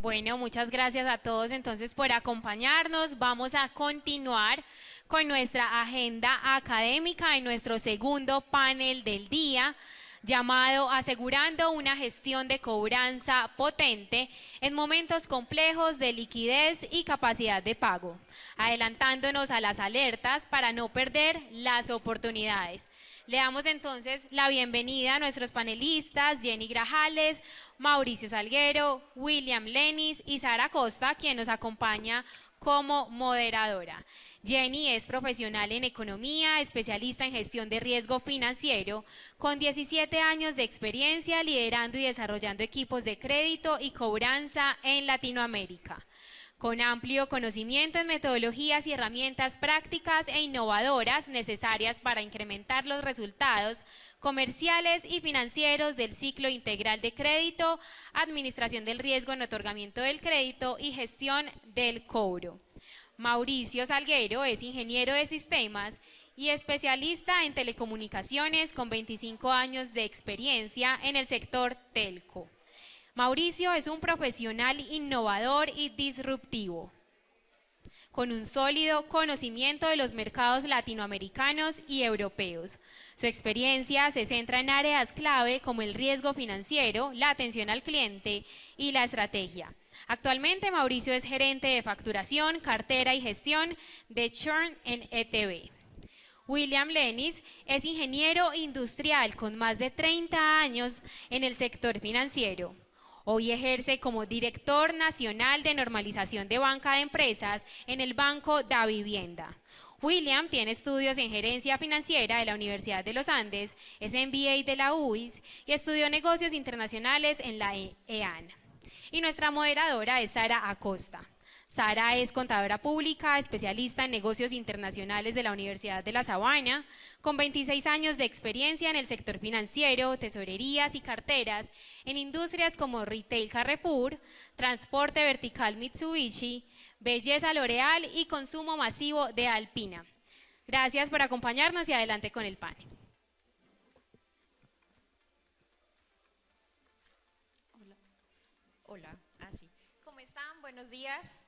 Bueno, muchas gracias a todos entonces por acompañarnos. Vamos a continuar con nuestra agenda académica en nuestro segundo panel del día, llamado Asegurando una gestión de cobranza potente en momentos complejos de liquidez y capacidad de pago, adelantándonos a las alertas para no perder las oportunidades. Le damos entonces la bienvenida a nuestros panelistas, Jenny Grajales, Mauricio Salguero, William Lenis y Sara Costa, quien nos acompaña como moderadora. Jenny es profesional en economía, especialista en gestión de riesgo financiero, con 17 años de experiencia liderando y desarrollando equipos de crédito y cobranza en Latinoamérica. Con amplio conocimiento en metodologías y herramientas prácticas e innovadoras necesarias para incrementar los resultados comerciales y financieros del ciclo integral de crédito, administración del riesgo en otorgamiento del crédito y gestión del cobro. Mauricio Salguero es ingeniero de sistemas y especialista en telecomunicaciones con 25 años de experiencia en el sector telco. Mauricio es un profesional innovador y disruptivo, con un sólido conocimiento de los mercados latinoamericanos y europeos. Su experiencia se centra en áreas clave como el riesgo financiero, la atención al cliente y la estrategia. Actualmente Mauricio es gerente de facturación, cartera y gestión de churn en ETB. William Lenis es ingeniero industrial con más de 30 años en el sector financiero. Hoy ejerce como director nacional de normalización de banca de empresas en el Banco Da Vivienda. William tiene estudios en gerencia financiera de la Universidad de los Andes, es MBA de la UIS y estudió negocios internacionales en la EAN. Y nuestra moderadora es Sara Acosta. Sara es contadora pública, especialista en negocios internacionales de la Universidad de La Sabana, con 26 años de experiencia en el sector financiero, tesorerías y carteras, en industrias como retail Carrefour, transporte vertical Mitsubishi, belleza L'Oreal y consumo masivo de Alpina. Gracias por acompañarnos y adelante con el panel. Hola, así. ¿Cómo están? Buenos días.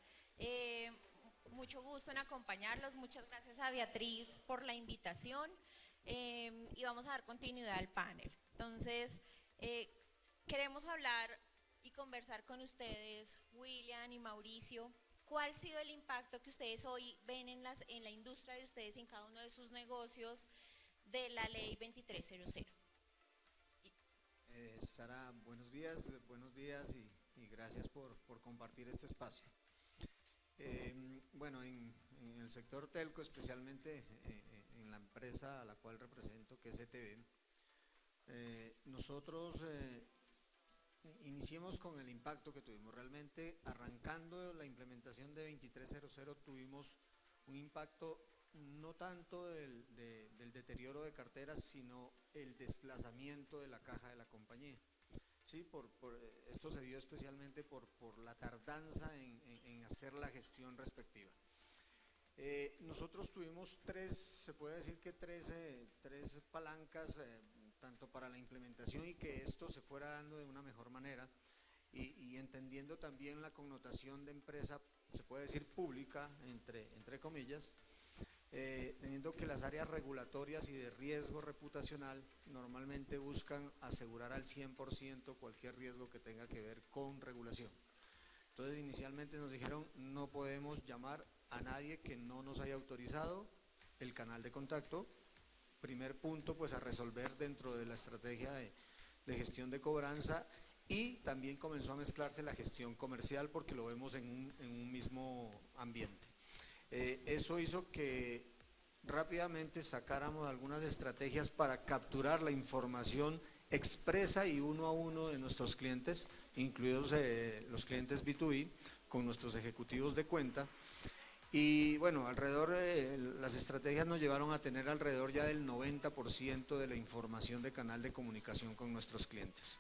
Mucho gusto en acompañarlos. Muchas gracias a Beatriz por la invitación y vamos a dar continuidad al panel. Entonces, queremos hablar y conversar con ustedes, William y Mauricio, cuál ha sido el impacto que ustedes hoy ven en la industria de ustedes, en cada uno de sus negocios, de la ley 2300. Sara, buenos días y gracias por compartir este espacio. Bueno, en el sector telco, especialmente en la empresa a la cual represento, que es ETB, nosotros iniciemos con el impacto que tuvimos. Realmente, arrancando la implementación de 2300, tuvimos un impacto no tanto del deterioro de carteras, sino el desplazamiento de la caja de la compañía. Sí, esto se dio especialmente por la tardanza en hacer la gestión respectiva. Nosotros tuvimos se puede decir que tres palancas, tanto para la implementación y que esto se fuera dando de una mejor manera, y entendiendo también la connotación de empresa, se puede decir pública, entre comillas, teniendo que las áreas regulatorias y de riesgo reputacional normalmente buscan asegurar al 100% cualquier riesgo que tenga que ver con regulación. Entonces inicialmente nos dijeron: no podemos llamar a nadie que no nos haya autorizado el canal de contacto. Primer punto, pues, a resolver dentro de la estrategia de gestión de cobranza, y también comenzó a mezclarse la gestión comercial porque lo vemos en un mismo ambiente. Eso hizo que rápidamente sacáramos algunas estrategias para capturar la información expresa y uno a uno de nuestros clientes, incluidos los clientes B2B, con nuestros ejecutivos de cuenta. Y bueno, las estrategias nos llevaron a tener alrededor ya del 90% de la información de canal de comunicación con nuestros clientes.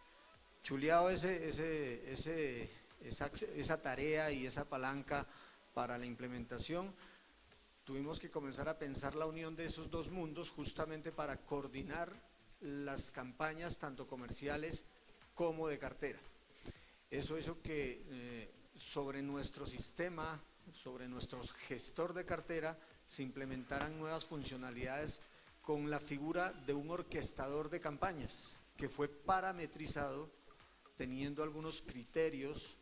Chuleado esa tarea y esa palanca para la implementación, tuvimos que comenzar a pensar la unión de esos dos mundos justamente para coordinar las campañas tanto comerciales como de cartera. Eso hizo que sobre nuestro sistema, sobre nuestro gestor de cartera, se implementaran nuevas funcionalidades con la figura de un orquestador de campañas, que fue parametrizado teniendo algunos criterios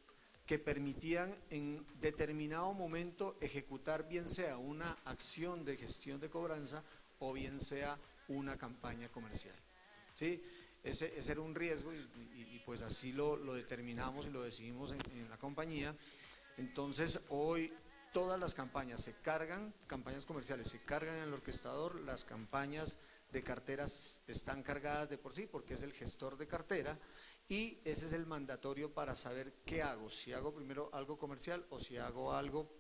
que permitían en determinado momento ejecutar bien sea una acción de gestión de cobranza o bien sea una campaña comercial. ¿Sí? Ese era un riesgo y pues así lo determinamos y lo decidimos en la compañía. Entonces hoy todas las campañas se cargan, campañas comerciales se cargan en el orquestador, las campañas de carteras están cargadas de por sí porque es el gestor de cartera y ese es el mandatorio para saber qué hago, si hago primero algo comercial o si hago algo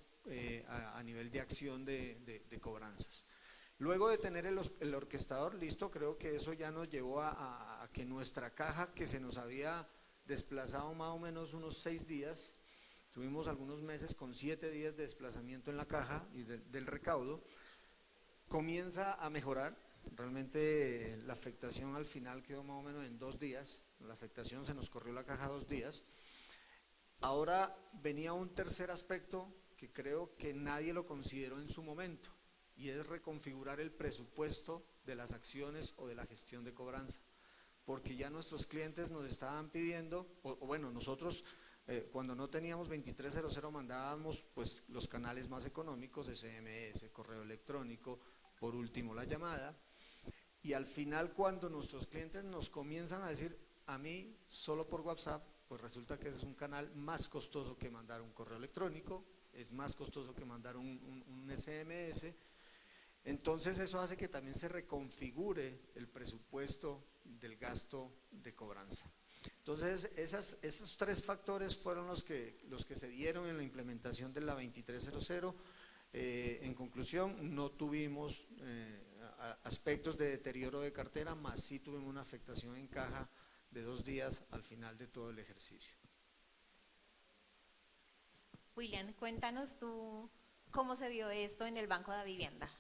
a nivel de acción de cobranzas. Luego de tener el orquestador listo, creo que eso ya nos llevó a que nuestra caja, que se nos había desplazado más o menos unos 6 días, tuvimos algunos meses con 7 días de desplazamiento en la caja y del recaudo, comienza a mejorar. Realmente la afectación al final quedó más o menos en 2 días, la afectación se nos corrió la caja 2 días. Ahora venía un tercer aspecto que creo que nadie lo consideró en su momento, y es reconfigurar el presupuesto de las acciones o de la gestión de cobranza, porque ya nuestros clientes nos estaban pidiendo, o bueno, nosotros cuando no teníamos 2300 mandábamos pues los canales más económicos, SMS, correo electrónico, por último la llamada, y al final cuando nuestros clientes nos comienzan a decir, a mí solo por WhatsApp, pues resulta que es un canal más costoso que mandar un correo electrónico, es más costoso que mandar un SMS. Entonces eso hace que también se reconfigure el presupuesto del gasto de cobranza. Entonces esos 3 factores fueron los que se dieron en la implementación de la 2300. En conclusión, no tuvimos aspectos de deterioro de cartera, más sí tuvimos una afectación en caja de 2 días al final de todo el ejercicio. William, cuéntanos tú cómo se vio esto en el Banco de Vivienda.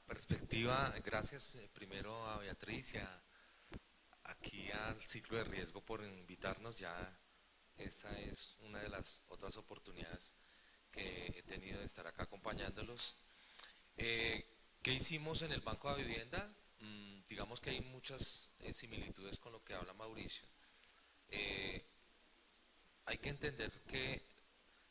Perspectiva, gracias primero a Beatriz y aquí al Ciclo de Riesgo por invitarnos. Ya esta es una de las otras oportunidades que he tenido de estar acá acompañándolos. ¿Qué hicimos en el Banco de Vivienda? Digamos que hay muchas similitudes con lo que habla Mauricio. Hay que entender que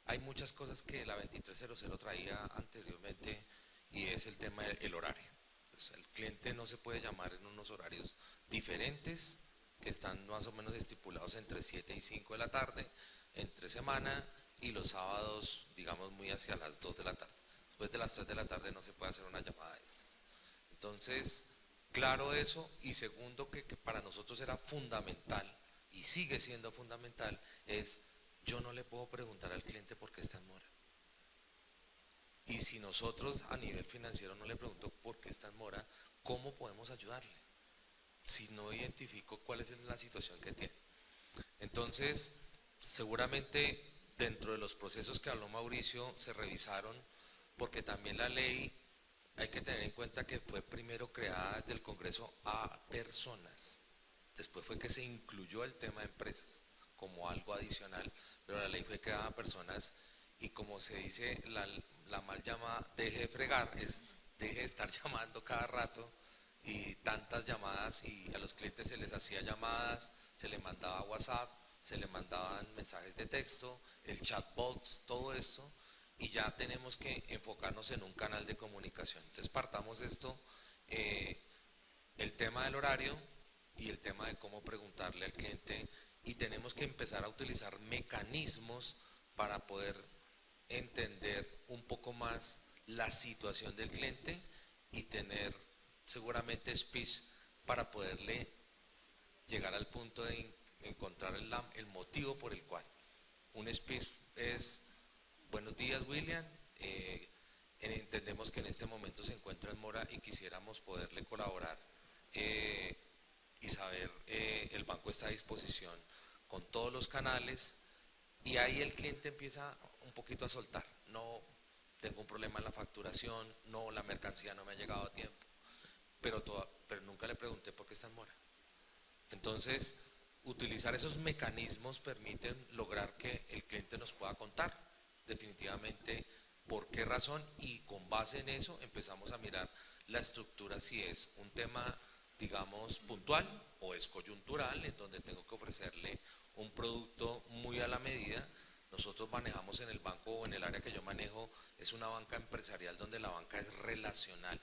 hay muchas cosas que la 2300 traía anteriormente, y es el tema del horario. Pues el cliente no se puede llamar en unos horarios diferentes que están más o menos estipulados entre 7 y 5 de la tarde, entre semana, y los sábados, digamos, muy hacia las 2 de la tarde. Después de las 3 de la tarde no se puede hacer una llamada de estas. Entonces, claro eso, y segundo que para nosotros era fundamental, y sigue siendo fundamental, es yo no le puedo preguntar al cliente por qué está en mora. Y si nosotros a nivel financiero no le pregunto por qué está en mora, ¿cómo podemos ayudarle? Si no identifico cuál es la situación que tiene. Entonces, seguramente dentro de los procesos que habló Mauricio se revisaron, porque también la ley, hay que tener en cuenta que fue primero creada desde el Congreso a personas, después fue que se incluyó el tema de empresas como algo adicional, pero la ley fue creada a personas. Y como se dice, la mal llamada deje de fregar, es deje de estar llamando cada rato y tantas llamadas, y a los clientes se les hacía llamadas, se les mandaba WhatsApp, se les mandaban mensajes de texto, el chatbot, todo esto, y ya tenemos que enfocarnos en un canal de comunicación. Entonces partamos de esto, el tema del horario y el tema de cómo preguntarle al cliente, y tenemos que empezar a utilizar mecanismos para poder entender un poco más la situación del cliente y tener seguramente speech para poderle llegar al punto de encontrar el motivo por el cual. Un speech es: buenos días, William, entendemos que en este momento se encuentra en mora y quisiéramos poderle colaborar y saber, el banco está a disposición con todos los canales. Y ahí el cliente empieza un poquito a soltar. No, tengo un problema en la facturación, no, la mercancía no me ha llegado a tiempo, pero nunca le pregunté por qué está en mora. Entonces, utilizar esos mecanismos permiten lograr que el cliente nos pueda contar definitivamente por qué razón, y con base en eso empezamos a mirar la estructura, si es un tema, digamos, puntual o es coyuntural, en donde tengo que ofrecerle un producto muy a la medida. Nosotros manejamos en el banco, o en el área que yo manejo, es una banca empresarial donde la banca es relacional.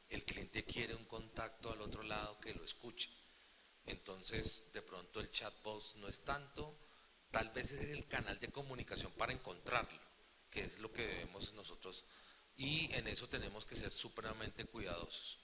El cliente quiere un contacto al otro lado que lo escuche. Entonces, de pronto el chatbot no es tanto, tal vez es el canal de comunicación para encontrarlo, que es lo que debemos nosotros, y en eso tenemos que ser supremamente cuidadosos.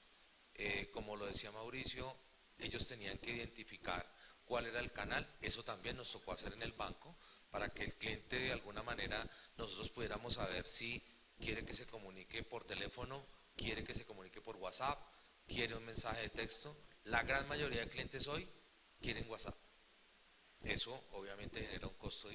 Como lo decía Mauricio, ellos tenían que identificar cuál era el canal, eso también nos tocó hacer en el banco, para que el cliente de alguna manera nosotros pudiéramos saber si quiere que se comunique por teléfono, quiere que se comunique por WhatsApp, quiere un mensaje de texto. La gran mayoría de clientes hoy quieren WhatsApp. Eso obviamente genera un costo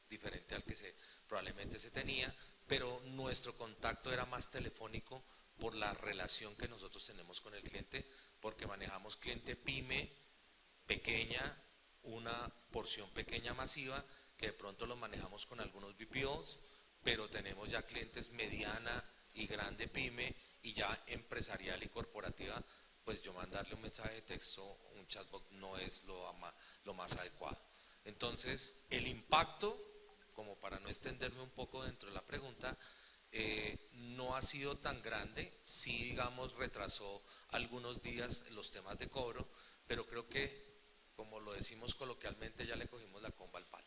diferente al que probablemente se tenía, pero nuestro contacto era más telefónico por la relación que nosotros tenemos con el cliente, porque manejamos cliente pyme, pequeña, una porción pequeña masiva, que de pronto los manejamos con algunos BPOs, pero tenemos ya clientes mediana y grande pyme, y ya empresarial y corporativa, pues yo mandarle un mensaje de texto, un chatbot, no es lo más adecuado. Entonces, el impacto, como para no extenderme un poco dentro de la pregunta, no ha sido tan grande. Sí, digamos, retrasó algunos días los temas de cobro, pero creo que, como lo decimos coloquialmente, ya le cogimos la comba al palo.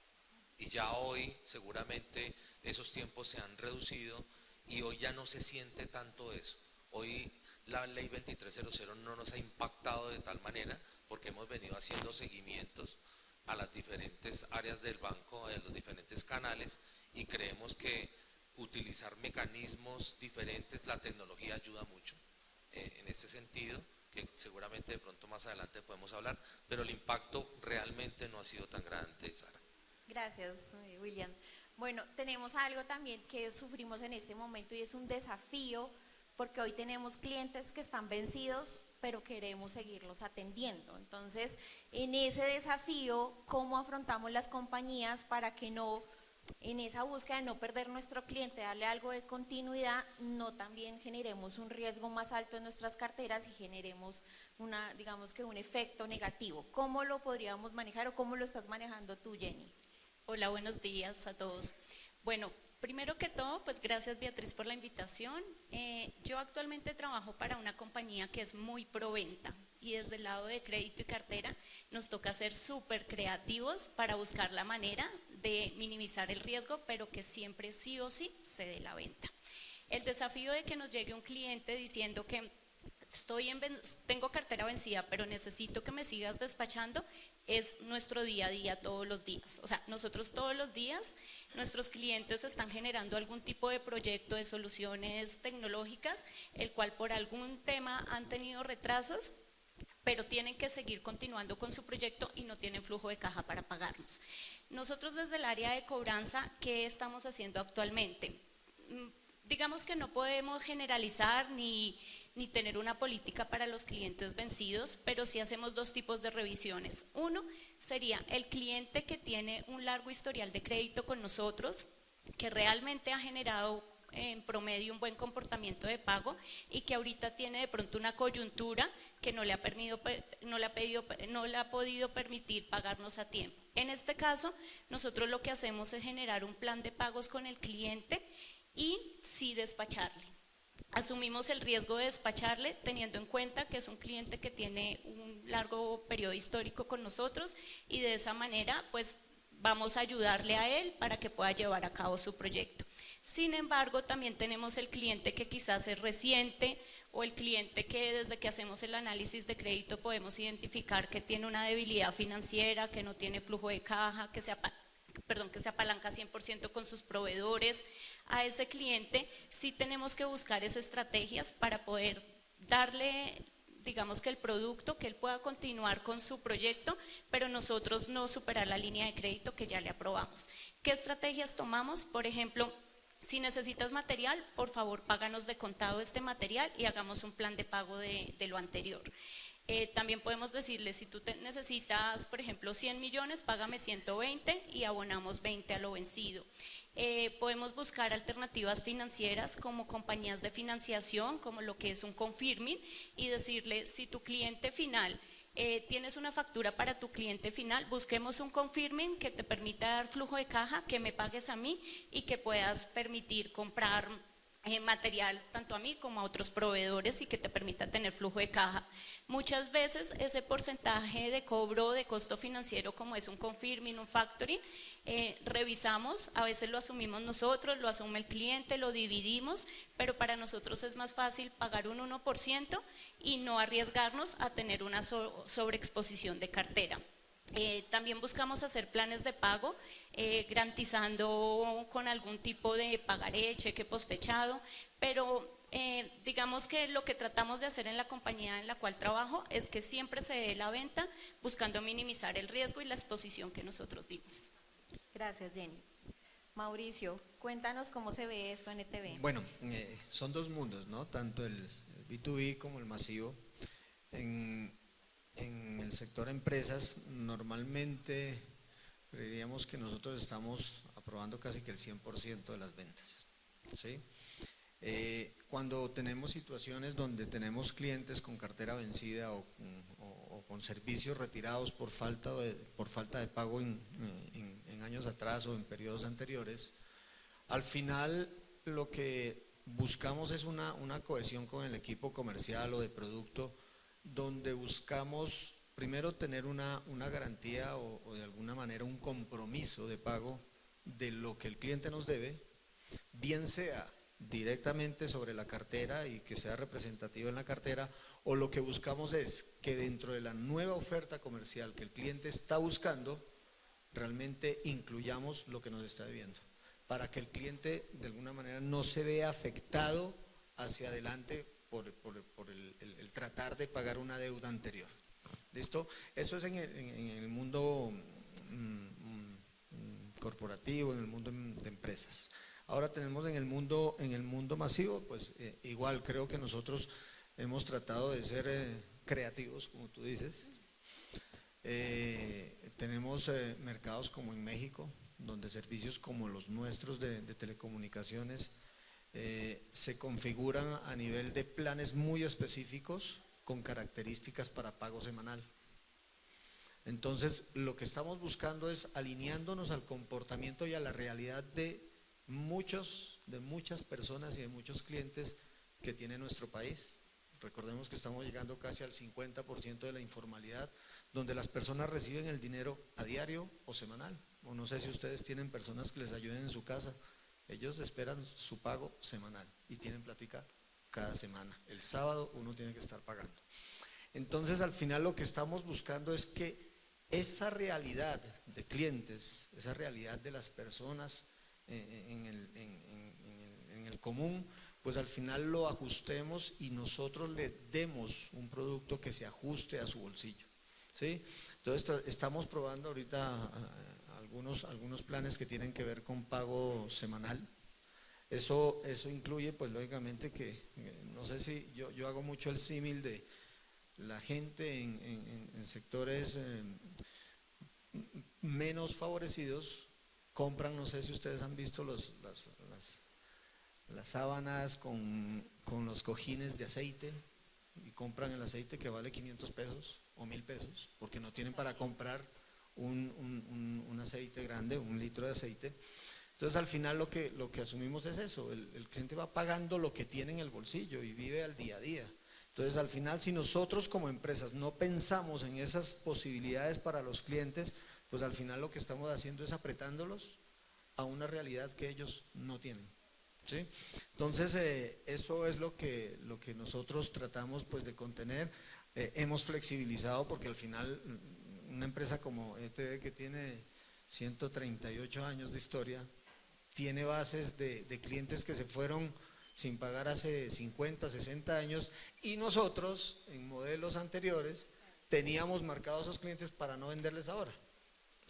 Y ya hoy seguramente esos tiempos se han reducido y hoy ya no se siente tanto eso. Hoy la ley 2300 no nos ha impactado de tal manera, porque hemos venido haciendo seguimientos a las diferentes áreas del banco, a los diferentes canales, y creemos que utilizar mecanismos diferentes, la tecnología ayuda mucho en este sentido, que seguramente de pronto más adelante podemos hablar, pero el impacto realmente no ha sido tan grande, Sara. Gracias, William. Bueno, tenemos algo también que sufrimos en este momento y es un desafío, porque hoy tenemos clientes que están vencidos, pero queremos seguirlos atendiendo. Entonces, en ese desafío, ¿cómo afrontamos las compañías para que no, en esa búsqueda de no perder nuestro cliente, darle algo de continuidad, no también generemos un riesgo más alto en nuestras carteras y generemos digamos que un efecto negativo? ¿Cómo lo podríamos manejar o cómo lo estás manejando tú, Jenny? Hola, buenos días a todos. Bueno, primero que todo, pues gracias, Beatriz, por la invitación. Yo actualmente trabajo para una compañía que es muy proventa, y desde el lado de crédito y cartera nos toca ser súper creativos para buscar la manera de minimizar el riesgo, pero que siempre sí o sí se dé la venta. El desafío de que nos llegue un cliente diciendo que tengo cartera vencida, pero necesito que me sigas despachando, es nuestro día a día todos los días. O sea, nosotros todos los días, nuestros clientes están generando algún tipo de proyecto de soluciones tecnológicas, el cual por algún tema han tenido retrasos, pero tienen que seguir continuando con su proyecto y no tienen flujo de caja para pagarnos. Nosotros desde el área de cobranza, ¿qué estamos haciendo actualmente? Digamos que no podemos generalizar ni tener una política para los clientes vencidos, pero sí hacemos dos tipos de revisiones. Uno sería el cliente que tiene un largo historial de crédito con nosotros, que realmente ha generado en promedio un buen comportamiento de pago y que ahorita tiene de pronto una coyuntura que no le ha podido permitir pagarnos a tiempo. En este caso, nosotros lo que hacemos es generar un plan de pagos con el cliente y sí despacharle. Asumimos el riesgo de despacharle teniendo en cuenta que es un cliente que tiene un largo periodo histórico con nosotros, y de esa manera pues vamos a ayudarle a él para que pueda llevar a cabo su proyecto. Sin embargo, también tenemos el cliente que quizás es reciente, o el cliente que desde que hacemos el análisis de crédito podemos identificar que tiene una debilidad financiera, que no tiene flujo de caja, que se apalanca 100% con sus proveedores. A ese cliente sí tenemos que buscar esas estrategias para poder darle, digamos, que el producto, que él pueda continuar con su proyecto, pero nosotros no superar la línea de crédito que ya le aprobamos. ¿Qué estrategias tomamos? Por ejemplo, si necesitas material, por favor páganos de contado este material y hagamos un plan de pago de lo anterior. También podemos decirle, si tú necesitas, por ejemplo, 100 millones, págame 120 y abonamos 20 a lo vencido. Podemos buscar alternativas financieras como compañías de financiación, como lo que es un confirming, y decirle, si tu cliente final, tienes una factura para tu cliente final, busquemos un confirming que te permita dar flujo de caja, que me pagues a mí y que puedas permitir comprar material tanto a mí como a otros proveedores y que te permita tener flujo de caja. Muchas veces ese porcentaje de cobro de costo financiero, como es un confirming, un factoring, revisamos, a veces lo asumimos nosotros, lo asume el cliente, lo dividimos, pero para nosotros es más fácil pagar un 1% y no arriesgarnos a tener una sobreexposición de cartera. También buscamos hacer planes de pago, garantizando con algún tipo de pagaré, cheque posfechado, pero digamos que lo que tratamos de hacer en la compañía en la cual trabajo es que siempre se dé la venta buscando minimizar el riesgo y la exposición que nosotros dimos. Gracias, Jenny. Mauricio, cuéntanos cómo se ve esto en ETV. Bueno, son dos mundos, ¿no? Tanto el B2B como el masivo. En el sector empresas, normalmente diríamos que nosotros estamos aprobando casi que el 100% de las ventas, ¿sí? Cuando tenemos situaciones donde tenemos clientes con cartera vencida o con servicios retirados por falta de pago en años atrás o en periodos anteriores, al final lo que buscamos es una cohesión con el equipo comercial o de producto, donde buscamos primero tener una garantía o de alguna manera un compromiso de pago de lo que el cliente nos debe, bien sea directamente sobre la cartera y que sea representativo en la cartera, o lo que buscamos es que dentro de la nueva oferta comercial que el cliente está buscando, realmente incluyamos lo que nos está debiendo, para que el cliente de alguna manera no se vea afectado hacia adelante por el tratar de pagar una deuda anterior. ¿Listo? Eso es en el mundo corporativo, en el mundo de empresas. Ahora tenemos en el mundo masivo, pues igual creo que nosotros hemos tratado de ser creativos, como tú dices. Tenemos mercados como en México, donde servicios como los nuestros de telecomunicaciones se configuran a nivel de planes muy específicos con características para pago semanal. Entonces, lo que estamos buscando es alineándonos al comportamiento y a la realidad de muchas personas y de muchos clientes que tiene nuestro país. Recordemos que estamos llegando casi al 50% de la informalidad, donde las personas reciben el dinero a diario o semanal. O no sé si ustedes tienen personas que les ayuden en su casa. Ellos esperan su pago semanal y tienen plática cada semana. El sábado uno tiene que estar pagando. Entonces, al final lo que estamos buscando es que esa realidad de clientes, esa realidad de las personas en el común, pues al final lo ajustemos y nosotros le demos un producto que se ajuste a su bolsillo, ¿sí? Entonces estamos probando ahorita algunos planes que tienen que ver con pago semanal. Eso incluye, pues lógicamente que, no sé si yo hago mucho el símil de la gente en sectores menos favorecidos, compran, no sé si ustedes han visto las sábanas con los cojines de aceite, y compran el aceite que vale 500 pesos o 1000 pesos, porque no tienen para comprar un aceite grande, 1 litro de aceite. Entonces al final lo que asumimos es eso, el cliente va pagando lo que tiene en el bolsillo y vive al día a día. Entonces al final, si nosotros como empresas no pensamos en esas posibilidades para los clientes, pues al final lo que estamos haciendo es apretándolos a una realidad que ellos no tienen, ¿sí? Entonces eso es lo que nosotros tratamos pues de contener. Hemos flexibilizado porque al final una empresa como ETV, que tiene 138 años de historia, tiene bases de clientes que se fueron sin pagar hace 50, 60 años, y nosotros en modelos anteriores teníamos marcados esos clientes para no venderles ahora,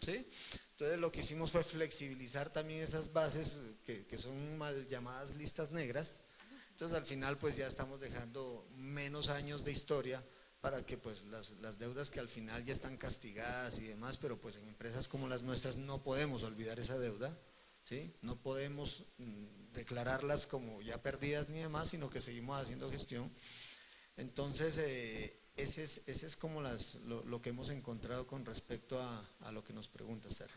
¿sí? Entonces lo que hicimos fue flexibilizar también esas bases que son mal llamadas listas negras. Entonces al final pues ya estamos dejando menos años de historia para que pues las deudas que al final ya están castigadas y demás, pero pues en empresas como las nuestras no podemos olvidar esa deuda, ¿sí? No podemos declararlas como ya perdidas ni demás, sino que seguimos haciendo gestión. Entonces, ese es como lo que hemos encontrado con respecto a lo que nos pregunta Sara.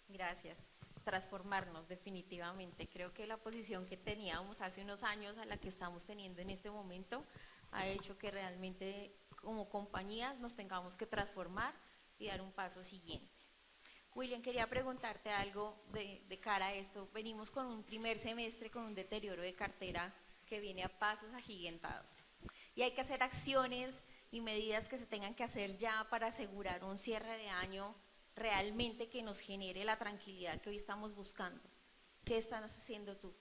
Gracias. Transformarnos definitivamente. Creo que la posición que teníamos hace unos años a la que estamos teniendo en este momento ha hecho que realmente como compañías nos tengamos que transformar y dar un paso siguiente. William, quería preguntarte algo de cara a esto. Venimos con un primer semestre con un deterioro de cartera que viene a pasos agigantados. Y hay que hacer acciones y medidas que se tengan que hacer ya para asegurar un cierre de año realmente que nos genere la tranquilidad que hoy estamos buscando. ¿Qué estás haciendo tú?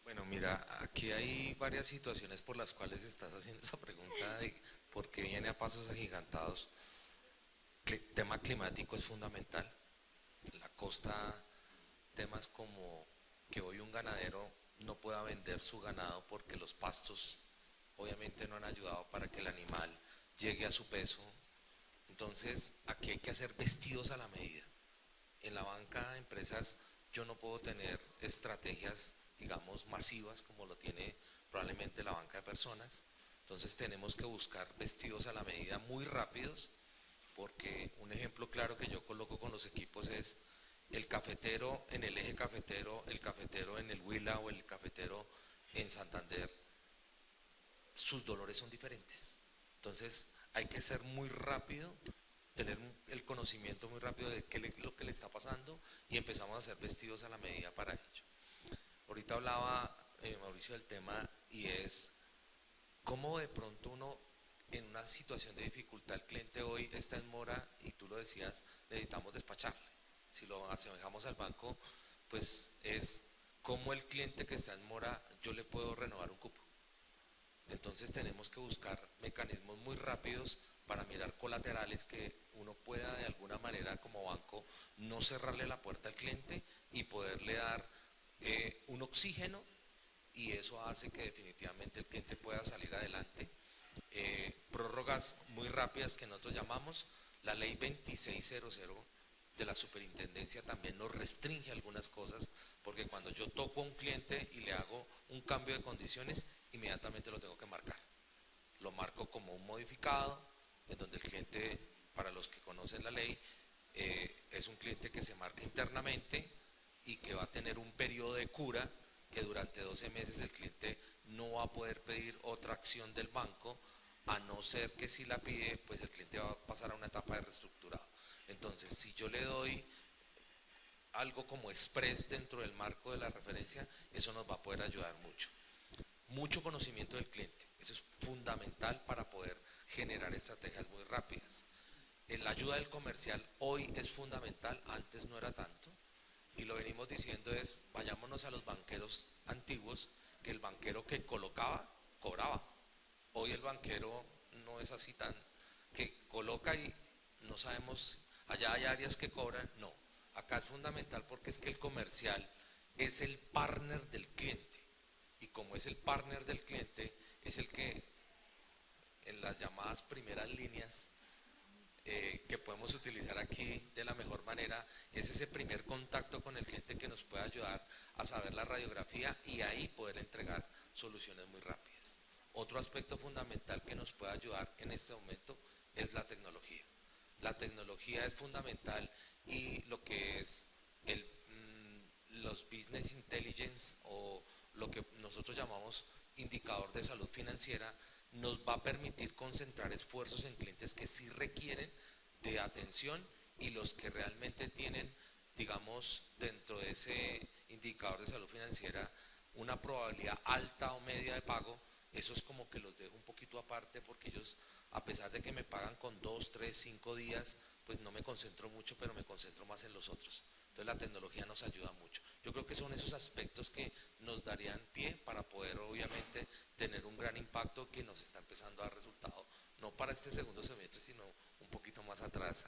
Bueno, mira, aquí hay varias situaciones por las cuales estás haciendo esa pregunta de por qué viene a pasos agigantados. Tema climático es fundamental. La costa, temas como que hoy un ganadero no pueda vender su ganado porque los pastos obviamente no han ayudado para que el animal llegue a su peso. Entonces, aquí hay que hacer vestidos a la medida. En la banca de empresas yo no puedo tener estrategias, digamos, masivas como lo tiene probablemente la banca de personas. Entonces tenemos que buscar vestidos a la medida muy rápidos, porque un ejemplo claro que yo coloco con los equipos es el cafetero en el eje cafetero, el cafetero en el Huila o el cafetero en Santander. Sus dolores son diferentes. Entonces hay que ser muy rápido, tener el conocimiento muy rápido de lo que le está pasando y empezamos a hacer vestidos a la medida para ello. Ahorita hablaba Mauricio del tema y es cómo de pronto uno en una situación de dificultad, el cliente hoy está en mora y tú lo decías, necesitamos despacharle. Si lo asemejamos al banco, pues es cómo el cliente que está en mora yo le puedo renovar un cupo. Entonces tenemos que buscar mecanismos muy rápidos para mirar colaterales que uno pueda de alguna manera como banco no cerrarle la puerta al cliente y poderle dar un oxígeno, y eso hace que definitivamente el cliente pueda salir adelante. Prórrogas muy rápidas que nosotros llamamos, la ley 2600 de la superintendencia también nos restringe algunas cosas, porque cuando yo toco a un cliente y le hago un cambio de condiciones, inmediatamente lo tengo que marcar. Lo marco como un modificado, en donde el cliente, para los que conocen la ley, es un cliente que se marca internamente y que va a tener un periodo de cura que durante 12 meses el cliente no va a poder pedir otra acción del banco, a no ser que si la pide, pues el cliente va a pasar a una etapa de reestructurado. Entonces, si yo le doy algo como express dentro del marco de la referencia, eso nos va a poder ayudar mucho. Mucho conocimiento del cliente, eso es fundamental para poder generar estrategias muy rápidas. La ayuda del comercial hoy es fundamental, antes no era tanto, y lo venimos diciendo es, vayámonos a los banqueros antiguos, que el banquero que colocaba, cobraba. Hoy el banquero no es así tan, que coloca y no sabemos, allá hay áreas que cobran, no. Acá es fundamental porque es que el comercial es el partner del cliente, y como es el partner del cliente, es el que en las llamadas primeras líneas que podemos utilizar aquí de la mejor manera, es ese primer contacto con el cliente que nos puede ayudar a saber la radiografía y ahí poder entregar soluciones muy rápidas. Otro aspecto fundamental que nos puede ayudar en este momento es la tecnología. La tecnología es fundamental y lo que es los business intelligence o lo que nosotros llamamos indicador de salud financiera nos va a permitir concentrar esfuerzos en clientes que sí requieren de atención y los que realmente tienen, digamos, dentro de ese indicador de salud financiera una probabilidad alta o media de pago. Eso es como que los dejo un poquito aparte porque ellos, a pesar de que me pagan con 2, 3, 5 días, pues no me concentro mucho, pero me concentro más en los otros. Entonces la tecnología nos ayuda mucho. Yo creo que son esos aspectos que nos darían pie para poder obviamente tener un gran impacto que nos está empezando a dar resultado, no para este segundo semestre, sino un poquito más atrás.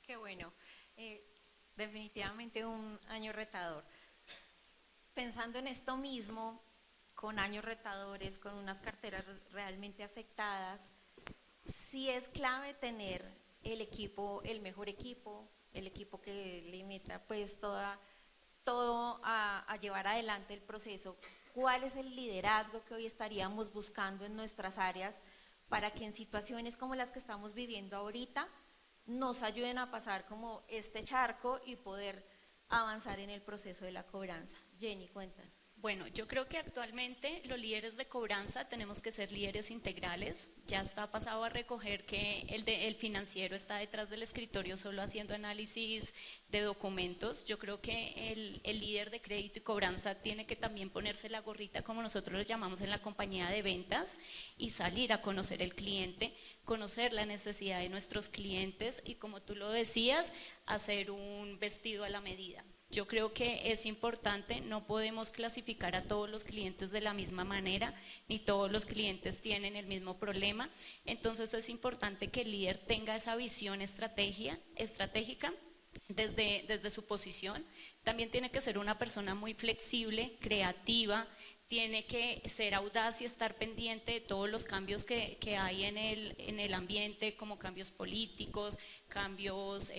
Qué bueno. Definitivamente un año retador. Pensando en esto mismo, con años retadores, con unas carteras realmente afectadas, sí es clave tener el equipo, el mejor equipo, el equipo que le meta pues todo a llevar adelante el proceso. ¿Cuál es el liderazgo que hoy estaríamos buscando en nuestras áreas para que en situaciones como las que estamos viviendo ahorita nos ayuden a pasar como este charco y poder avanzar en el proceso de la cobranza? Jenny, cuéntanos. Bueno, yo creo que actualmente los líderes de cobranza tenemos que ser líderes integrales. Ya está pasado a recoger que el financiero está detrás del escritorio solo haciendo análisis de documentos. Yo creo que el líder de crédito y cobranza tiene que también ponerse la gorrita, como nosotros lo llamamos en la compañía de ventas, y salir a conocer el cliente, conocer la necesidad de nuestros clientes y, como tú lo decías, hacer un vestido a la medida. Yo creo que es importante, no podemos clasificar a todos los clientes de la misma manera, ni todos los clientes tienen el mismo problema. Entonces es importante que el líder tenga esa visión estratégica desde su posición. También tiene que ser una persona muy flexible, creativa, tiene que ser audaz y estar pendiente de todos los cambios que hay en el ambiente, como cambios políticos, cambios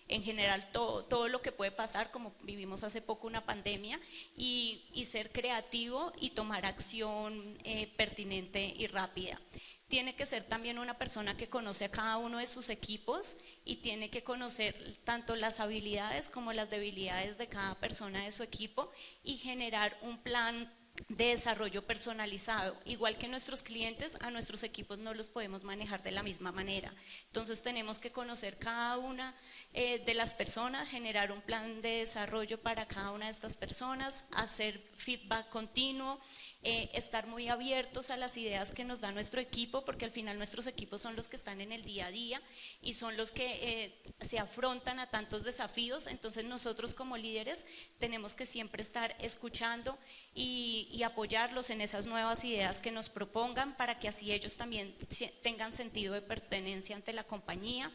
en general, todo lo que puede pasar, como vivimos hace poco una pandemia, y ser creativo y tomar acción pertinente y rápida. Tiene que ser también una persona que conoce a cada uno de sus equipos y tiene que conocer tanto las habilidades como las debilidades de cada persona de su equipo y generar un plan de desarrollo personalizado. Igual que nuestros clientes, a nuestros equipos no los podemos manejar de la misma manera. Entonces tenemos que conocer cada una de las personas, generar un plan de desarrollo para cada una de estas personas, hacer feedback continuo, estar muy abiertos a las ideas que nos da nuestro equipo, porque al final nuestros equipos son los que están en el día a día y son los que se afrontan a tantos desafíos. Entonces nosotros como líderes tenemos que siempre estar escuchando y apoyarlos en esas nuevas ideas que nos propongan, para que así ellos también tengan sentido de pertenencia ante la compañía.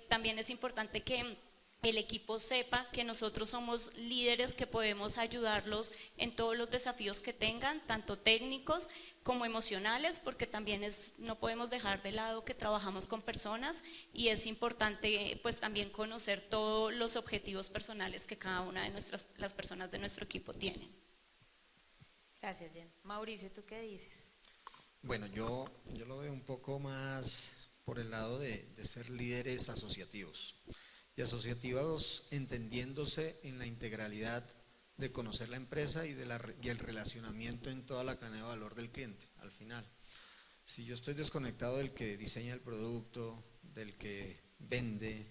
También es importante que el equipo sepa que nosotros somos líderes que podemos ayudarlos en todos los desafíos que tengan, tanto técnicos como emocionales, porque también no podemos dejar de lado que trabajamos con personas y es importante pues también conocer todos los objetivos personales que cada una de las personas de nuestro equipo tienen. Gracias, Jen. Mauricio, ¿tú qué dices? Bueno, yo lo veo un poco más por el lado de ser líderes asociativos. Y asociativos entendiéndose en la integralidad de conocer la empresa y el relacionamiento en toda la cadena de valor del cliente, al final. Si yo estoy desconectado del que diseña el producto, del que vende,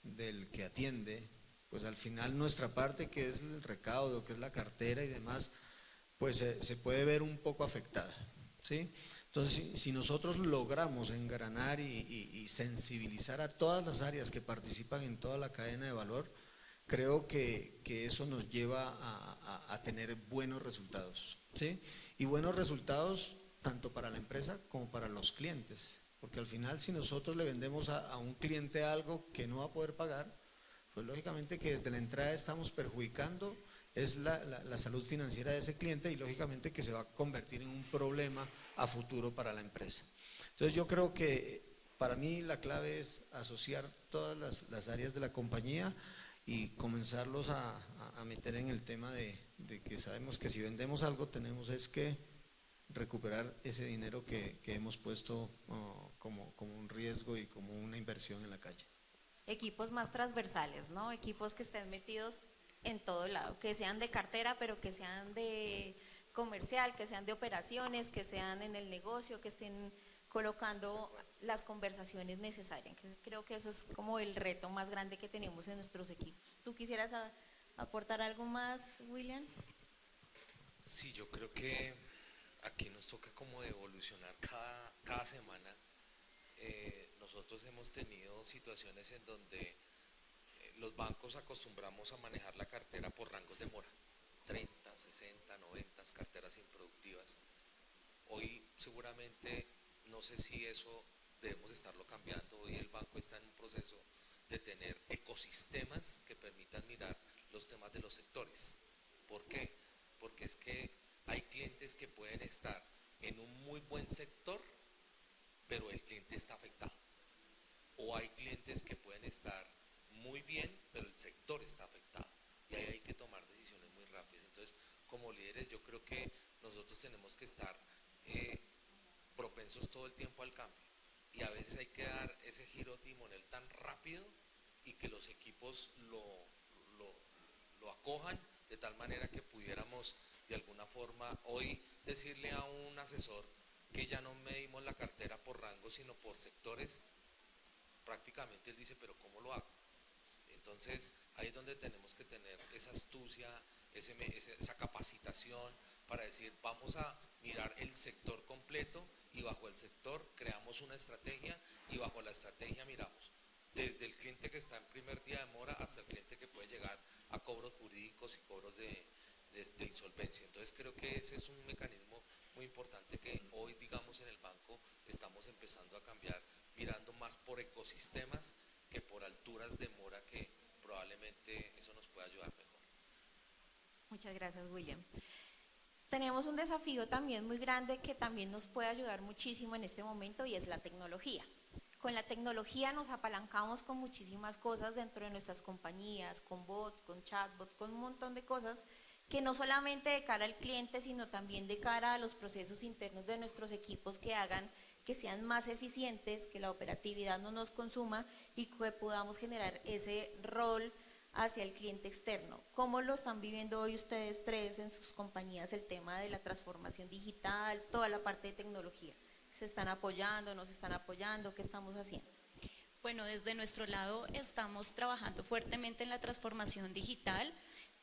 del que atiende, pues al final nuestra parte, que es el recaudo, que es la cartera y demás, pues se puede ver un poco afectada, ¿sí? Entonces, si nosotros logramos engranar y sensibilizar a todas las áreas que participan en toda la cadena de valor, creo que eso nos lleva a tener buenos resultados, ¿sí? Y buenos resultados tanto para la empresa como para los clientes, porque al final si nosotros le vendemos a un cliente algo que no va a poder pagar, pues lógicamente que desde la entrada estamos perjudicando es la salud financiera de ese cliente y lógicamente que se va a convertir en un problema a futuro para la empresa. Entonces yo creo que para mí la clave es asociar todas las áreas de la compañía y comenzarlos a meter en el tema de que sabemos que si vendemos algo tenemos es que recuperar ese dinero que hemos puesto como un riesgo y como una inversión en la calle. Equipos más transversales, ¿no? Equipos que estén metidos en todo lado, que sean de cartera, pero que sean de comercial, que sean de operaciones, que sean en el negocio, que estén colocando las conversaciones necesarias. Creo que eso es como el reto más grande que tenemos en nuestros equipos. ¿Tú quisieras aportar algo más, William? Sí, yo creo que aquí nos toca como evolucionar cada semana. Nosotros hemos tenido situaciones en donde los bancos acostumbramos a manejar la cartera por rangos de mora, 30, 60, 90 carteras improductivas. Hoy seguramente, no sé si eso debemos estarlo cambiando. Hoy el banco está en un proceso de tener ecosistemas que permitan mirar los temas de los sectores. ¿Por qué? Porque es que Hay clientes que pueden estar en un muy buen sector, pero el cliente está afectado. O hay clientes que pueden estar muy bien, pero el sector está afectado. Y ahí hay que tomar decisiones muy rápidas. Entonces, como líderes, yo creo que nosotros tenemos que estar propensos todo el tiempo al cambio. Y a veces hay que dar ese giro timonel tan rápido y que los equipos lo acojan de tal manera que pudiéramos de alguna forma hoy decirle a un asesor que ya no medimos la cartera por rango sino por sectores. Prácticamente él dice, pero ¿cómo lo hago? Entonces ahí es donde tenemos que tener esa astucia, esa capacitación para decir, vamos a mirar el sector completo y bajo el sector creamos una estrategia y bajo la estrategia miramos desde el cliente que está en primer día de mora hasta el cliente que puede llegar a cobros jurídicos y cobros de insolvencia. Entonces creo que ese es un mecanismo muy importante que hoy, digamos, en el banco estamos empezando a cambiar, mirando más por ecosistemas que por alturas de mora, que probablemente eso nos pueda ayudar mejor. Muchas gracias, William. Tenemos un desafío también muy grande que también nos puede ayudar muchísimo en este momento y es la tecnología. Con la tecnología nos apalancamos con muchísimas cosas dentro de nuestras compañías, con bots, con chatbot, con un montón de cosas que no solamente de cara al cliente, sino también de cara a los procesos internos de nuestros equipos que hagan que sean más eficientes, que la operatividad no nos consuma y que podamos generar ese rol hacia el cliente externo. ¿Cómo lo están viviendo hoy ustedes tres en sus compañías el tema de la transformación digital, toda la parte de tecnología? ¿Se están apoyando, no se están apoyando? ¿Qué estamos haciendo? Bueno, desde nuestro lado estamos trabajando fuertemente en la transformación digital,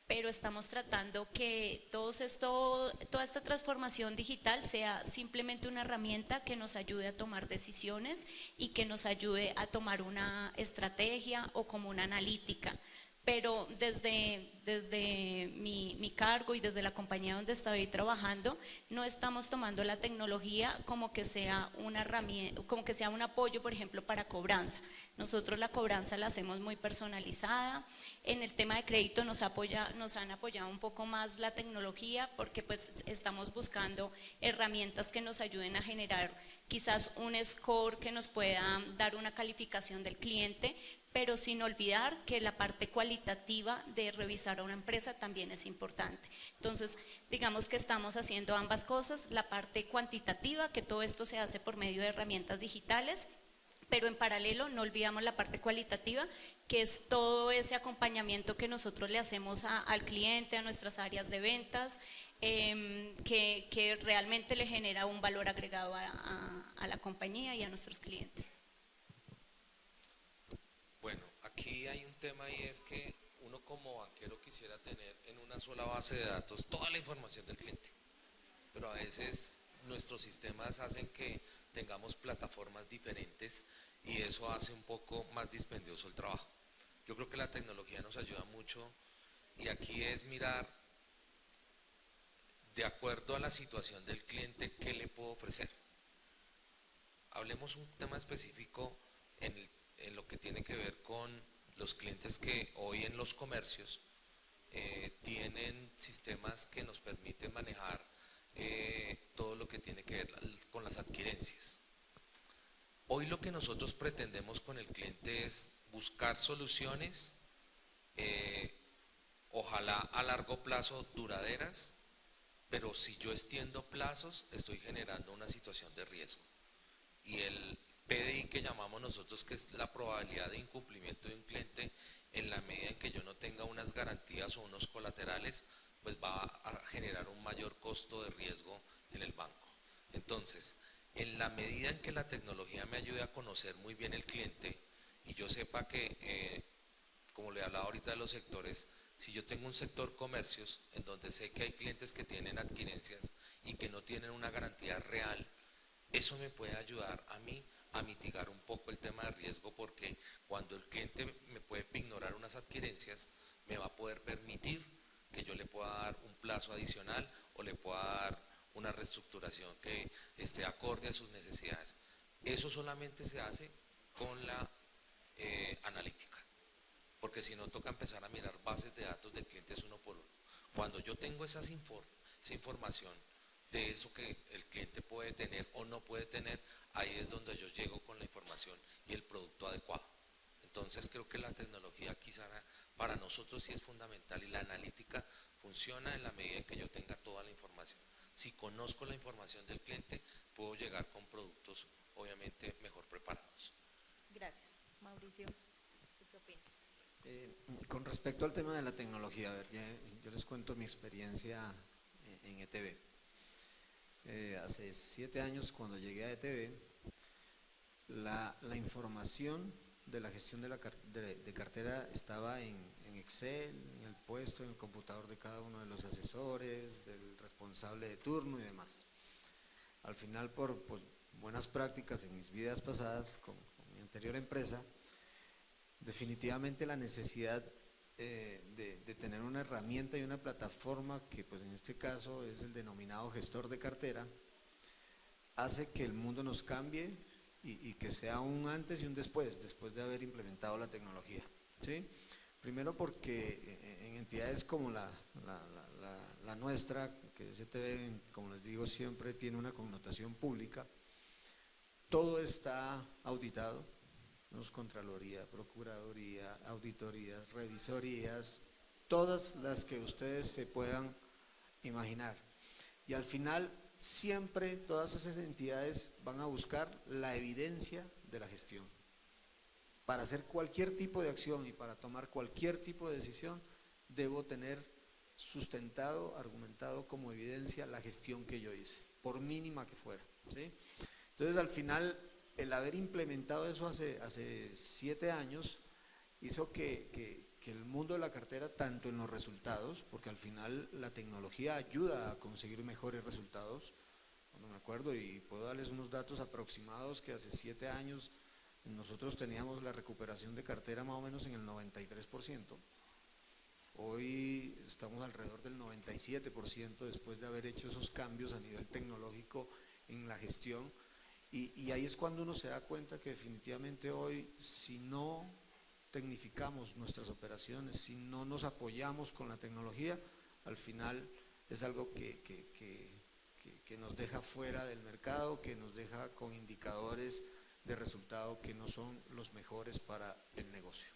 pero estamos tratando que toda esta transformación digital sea simplemente una herramienta que nos ayude a tomar decisiones y que nos ayude a tomar una estrategia o como una analítica. Pero desde mi cargo y desde la compañía donde estoy trabajando, no estamos tomando la tecnología como que sea una herramienta, como que sea un apoyo, por ejemplo, para cobranza. Nosotros la cobranza la hacemos muy personalizada. En el tema de crédito nos han apoyado un poco más la tecnología porque pues estamos buscando herramientas que nos ayuden a generar quizás un score que nos pueda dar una calificación del cliente, pero sin olvidar que la parte cualitativa de revisar a una empresa también es importante. Entonces, digamos que estamos haciendo ambas cosas, la parte cuantitativa, que todo esto se hace por medio de herramientas digitales, pero en paralelo no olvidamos la parte cualitativa, que es todo ese acompañamiento que nosotros le hacemos al cliente, a nuestras áreas de ventas, que realmente le genera un valor agregado a la compañía y a nuestros clientes. Bueno, aquí hay un tema y es que uno como banquero quisiera tener en una sola base de datos toda la información del cliente, pero a veces nuestros sistemas hacen que tengamos plataformas diferentes y eso hace un poco más dispendioso el trabajo. Yo creo que la tecnología nos ayuda mucho y aquí es mirar de acuerdo a la situación del cliente qué le puedo ofrecer. Hablemos un tema específico en lo que tiene que ver con los clientes que hoy en los comercios tienen sistemas que nos permiten manejar todo lo que tiene que ver con las adquirencias. Hoy lo que nosotros pretendemos con el cliente es buscar soluciones, ojalá a largo plazo duraderas, pero si yo extiendo plazos estoy generando una situación de riesgo. Y el PDI que llamamos nosotros, que es la probabilidad de incumplimiento de un cliente, en la medida en que yo no tenga unas garantías o unos colaterales, pues va a generar un mayor costo de riesgo en el banco. Entonces, en la medida en que la tecnología me ayude a conocer muy bien el cliente y yo sepa que, como le hablaba ahorita de los sectores, si yo tengo un sector comercios en donde sé que hay clientes que tienen adquirencias y que no tienen una garantía real, eso me puede ayudar a mí a mitigar un poco el tema de riesgo, porque cuando el cliente me puede ignorar unas adquirencias, me va a poder permitir que yo le pueda dar un plazo adicional o le pueda dar una reestructuración que esté acorde a sus necesidades. Eso solamente se hace con la analítica, porque si no toca empezar a mirar bases de datos de clientes uno por uno. Cuando yo tengo esa información de eso que el cliente puede tener o no puede tener, ahí es donde yo llego con la información y el producto adecuado. Entonces creo que la tecnología quizá para nosotros sí es fundamental, y la analítica funciona en la medida en que yo tenga toda la información. Si conozco la información del cliente, puedo llegar con productos obviamente mejor preparados. Gracias. Mauricio, ¿tú qué opinas? Con respecto al tema de la tecnología, a ver, yo les cuento mi experiencia en ETB. Hace 7 años, cuando llegué a ETB, la información de la gestión de cartera estaba en Excel, en el puesto, en el computador de cada uno de los asesores, del responsable de turno y demás. Al final, por buenas prácticas en mis vidas pasadas con mi anterior empresa, definitivamente la necesidad de tener una herramienta y una plataforma que pues en este caso es el denominado gestor de cartera, hace que el mundo nos cambie y que sea un antes y un después de haber implementado la tecnología, ¿sí? Primero porque en entidades como la nuestra, que STB, como les digo siempre, tiene una connotación pública, todo está auditado. Tenemos Contraloría, Procuraduría, auditorías, revisorías, todas las que ustedes se puedan imaginar. Y al final, siempre todas esas entidades van a buscar la evidencia de la gestión. Para hacer cualquier tipo de acción y para tomar cualquier tipo de decisión, debo tener sustentado, argumentado como evidencia la gestión que yo hice, por mínima que fuera, ¿sí? Entonces, al final, el haber implementado eso hace 7 años hizo que el mundo de la cartera, tanto en los resultados, porque al final la tecnología ayuda a conseguir mejores resultados, no me acuerdo y puedo darles unos datos aproximados que hace 7 años nosotros teníamos la recuperación de cartera más o menos en el 93%, hoy estamos alrededor del 97% después de haber hecho esos cambios a nivel tecnológico en la gestión. Y ahí es cuando uno se da cuenta que definitivamente hoy, si no tecnificamos nuestras operaciones, si no nos apoyamos con la tecnología, al final es algo que nos deja fuera del mercado, que nos deja con indicadores de resultado que no son los mejores para el negocio.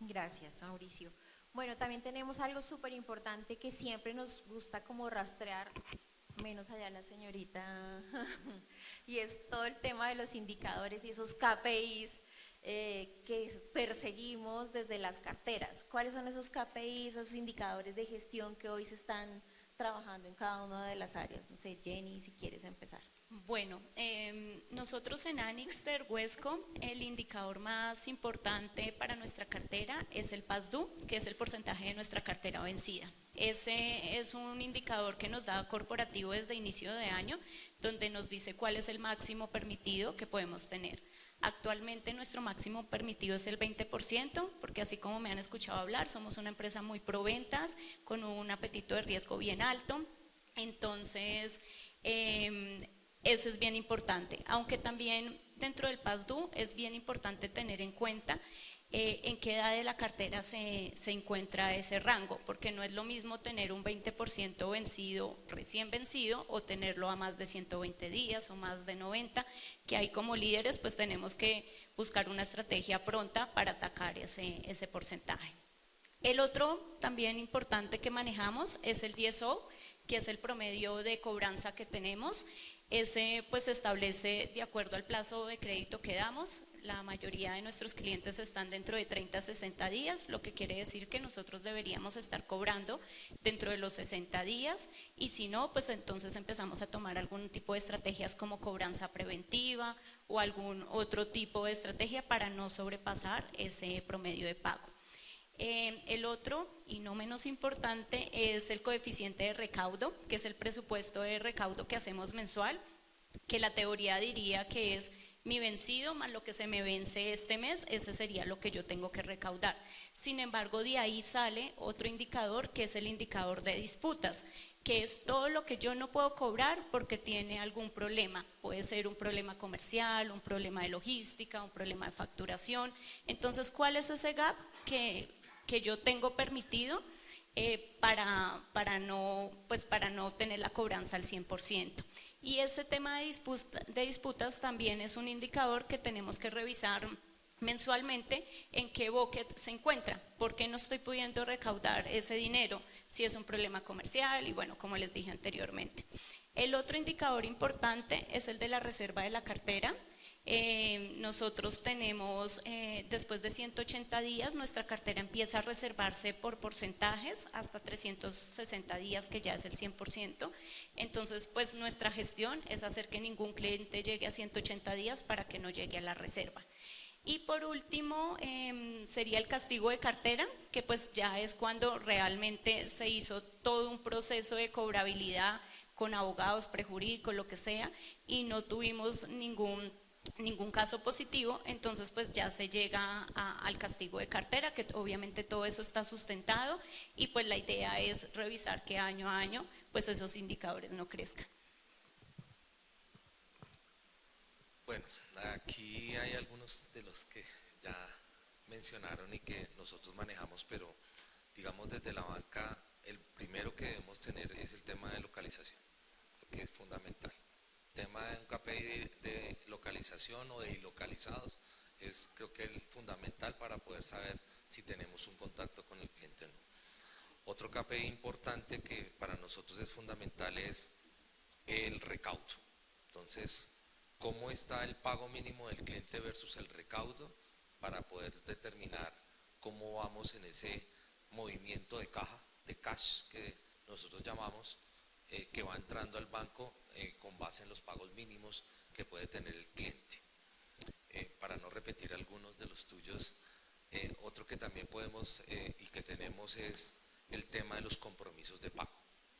Gracias, Mauricio. Bueno, también tenemos algo súper importante que siempre nos gusta como rastrear, menos allá la señorita, y es todo el tema de los indicadores y esos KPIs que perseguimos desde las carteras. ¿Cuáles son esos KPIs, esos indicadores de gestión que hoy se están trabajando en cada una de las áreas? No sé, Jenny, si quieres empezar. Bueno, nosotros en Anixter Huesco, el indicador más importante para nuestra cartera es el past due, que es el porcentaje de nuestra cartera vencida. Ese es un indicador que nos da corporativo desde inicio de año, donde nos dice cuál es el máximo permitido que podemos tener. Actualmente nuestro máximo permitido es el 20%, porque así como me han escuchado hablar, somos una empresa muy proventas, con un apetito de riesgo bien alto. Entonces, ese es bien importante, aunque también dentro del past due es bien importante tener en cuenta en qué edad de la cartera se encuentra ese rango, porque no es lo mismo tener un 20% vencido, recién vencido, o tenerlo a más de 120 días o más de 90, que ahí como líderes pues tenemos que buscar una estrategia pronta para atacar ese porcentaje. El otro también importante que manejamos es el DSO, que es el promedio de cobranza que tenemos. Ese pues se establece de acuerdo al plazo de crédito que damos. La mayoría de nuestros clientes están dentro de 30 a 60 días, lo que quiere decir que nosotros deberíamos estar cobrando dentro de los 60 días, y si no, pues entonces empezamos a tomar algún tipo de estrategias como cobranza preventiva o algún otro tipo de estrategia para no sobrepasar ese promedio de pago. El otro, y no menos importante, es el coeficiente de recaudo, que es el presupuesto de recaudo que hacemos mensual, que la teoría diría que es mi vencido más lo que se me vence este mes, ese sería lo que yo tengo que recaudar. Sin embargo, de ahí sale otro indicador, que es el indicador de disputas, que es todo lo que yo no puedo cobrar porque tiene algún problema. Puede ser un problema comercial, un problema de logística, un problema de facturación. Entonces, ¿cuál es ese gap que yo tengo permitido? para no tener la cobranza al 100%. Y ese tema de disputas también es un indicador que tenemos que revisar mensualmente en qué bucket se encuentra, por qué no estoy pudiendo recaudar ese dinero, si es un problema comercial y bueno, como les dije anteriormente. El otro indicador importante es el de la reserva de la cartera. Nosotros tenemos, después de 180 días, nuestra cartera empieza a reservarse por porcentajes hasta 360 días, que ya es el 100%. Entonces, pues nuestra gestión es hacer que ningún cliente llegue a 180 días para que no llegue a la reserva. Y por último, sería el castigo de cartera, que pues ya es cuando realmente se hizo todo un proceso de cobrabilidad con abogados, prejurídicos, lo que sea, y no tuvimos ningún caso positivo, entonces pues ya se llega al castigo de cartera, que obviamente todo eso está sustentado y pues la idea es revisar que año a año pues esos indicadores no crezcan. Bueno, aquí hay algunos de los que ya mencionaron y que nosotros manejamos, pero digamos desde la banca el primero que debemos tener es el tema de localización, que es fundamental. El tema de un KPI de localización o de ilocalizados es creo que el fundamental para poder saber si tenemos un contacto con el cliente o no. Otro KPI importante que para nosotros es fundamental es el recaudo. Entonces, ¿cómo está el pago mínimo del cliente versus el recaudo para poder determinar cómo vamos en ese movimiento de caja, de cash que nosotros llamamos, que va entrando al banco con base en los pagos mínimos que puede tener el cliente? Para no repetir algunos de los tuyos, otro que también podemos y que tenemos es el tema de los compromisos de pago.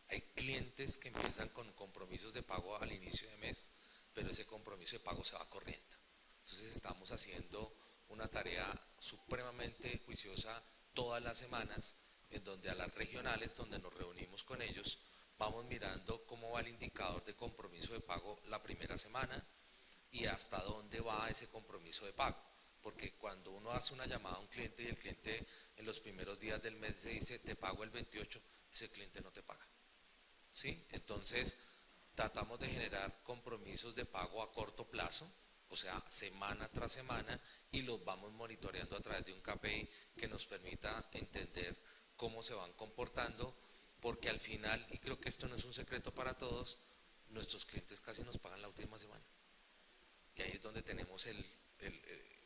Hay clientes que empiezan con compromisos de pago al inicio de mes, pero ese compromiso de pago se va corriendo. Entonces estamos haciendo una tarea supremamente juiciosa todas las semanas, en donde a las regionales, donde nos reunimos con ellos, vamos mirando cómo va el indicador de compromiso de pago la primera semana y hasta dónde va ese compromiso de pago. Porque cuando uno hace una llamada a un cliente y el cliente en los primeros días del mes se dice te pago el 28, ese cliente no te paga. ¿Sí? Entonces tratamos de generar compromisos de pago a corto plazo, o sea, semana tras semana, y los vamos monitoreando a través de un KPI que nos permita entender cómo se van comportando, porque al final, y creo que esto no es un secreto para todos, nuestros clientes casi nos pagan la última semana. Y ahí es donde tenemos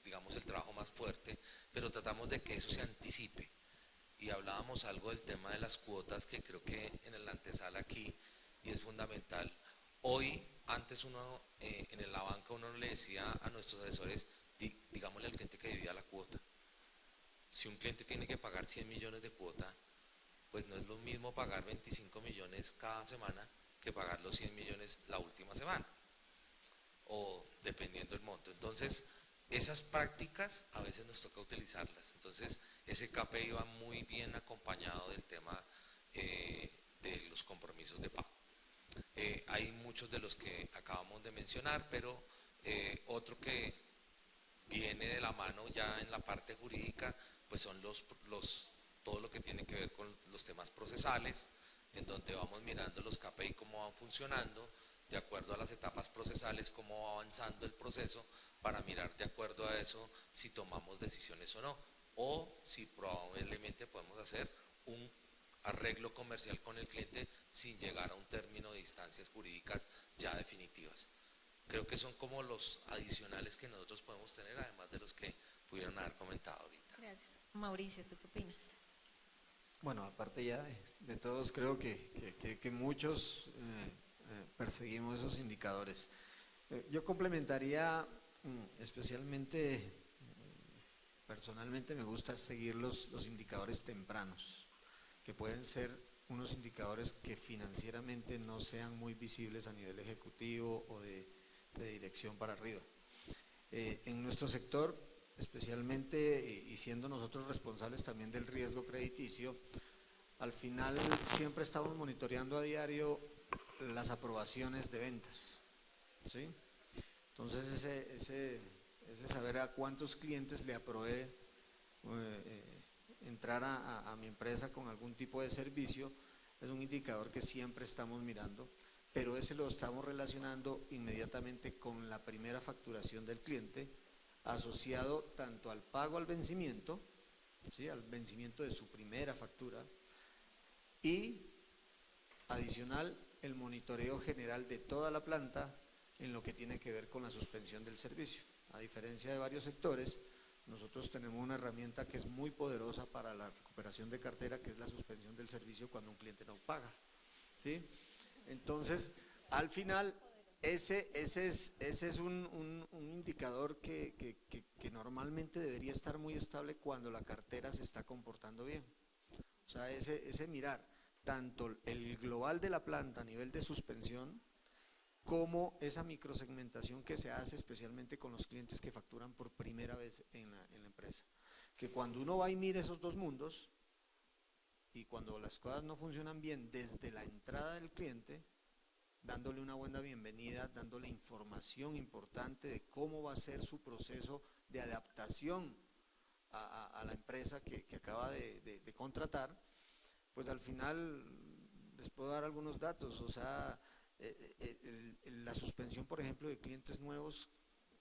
digamos, el trabajo más fuerte, pero tratamos de que eso se anticipe. Y hablábamos algo del tema de las cuotas, que creo que en la antesala aquí, y es fundamental. Hoy, antes uno, en la banca uno le decía a nuestros asesores, digámosle al cliente que divida la cuota. Si un cliente tiene que pagar 100 millones de cuota, pues no es lo mismo pagar 25 millones cada semana que pagar los 100 millones la última semana, o dependiendo del monto. Entonces, esas prácticas a veces nos toca utilizarlas. Entonces, ese KPI va muy bien acompañado del tema de los compromisos de pago. Hay muchos de los que acabamos de mencionar, pero otro que viene de la mano ya en la parte jurídica, pues son todo lo que tiene que ver con los temas procesales, en donde vamos mirando los KPI cómo van funcionando, de acuerdo a las etapas procesales, cómo va avanzando el proceso, para mirar de acuerdo a eso si tomamos decisiones o no, o si probablemente podemos hacer un arreglo comercial con el cliente sin llegar a un término de instancias jurídicas ya definitivas. Creo que son como los adicionales que nosotros podemos tener, además de los que pudieron haber comentado ahorita. Gracias. Mauricio, ¿tú qué opinas? Bueno, aparte ya de todos, creo que muchos perseguimos esos indicadores. Yo complementaría, especialmente, personalmente me gusta seguir los indicadores tempranos, que pueden ser unos indicadores que financieramente no sean muy visibles a nivel ejecutivo o de dirección para arriba. En nuestro sector, especialmente, y siendo nosotros responsables también del riesgo crediticio, al final siempre estamos monitoreando a diario las aprobaciones de ventas, ¿sí? Entonces ese saber a cuántos clientes le aprobé entrar a mi empresa con algún tipo de servicio, es un indicador que siempre estamos mirando, pero ese lo estamos relacionando inmediatamente con la primera facturación del cliente, asociado tanto al pago al vencimiento, ¿sí?, al vencimiento de su primera factura, y adicional el monitoreo general de toda la planta en lo que tiene que ver con la suspensión del servicio. A diferencia de varios sectores, nosotros tenemos una herramienta que es muy poderosa para la recuperación de cartera, que es la suspensión del servicio cuando un cliente no paga, ¿sí? Entonces, al final, ese es un indicador que normalmente debería estar muy estable cuando la cartera se está comportando bien. O sea, ese mirar tanto el global de la planta a nivel de suspensión, como esa microsegmentación que se hace especialmente con los clientes que facturan por primera vez en la empresa. Que cuando uno va y mira esos dos mundos, y cuando las cosas no funcionan bien desde la entrada del cliente, dándole una buena bienvenida, dándole información importante de cómo va a ser su proceso de adaptación a la empresa que acaba de contratar, pues al final les puedo dar algunos datos. O sea, la suspensión, por ejemplo, de clientes nuevos,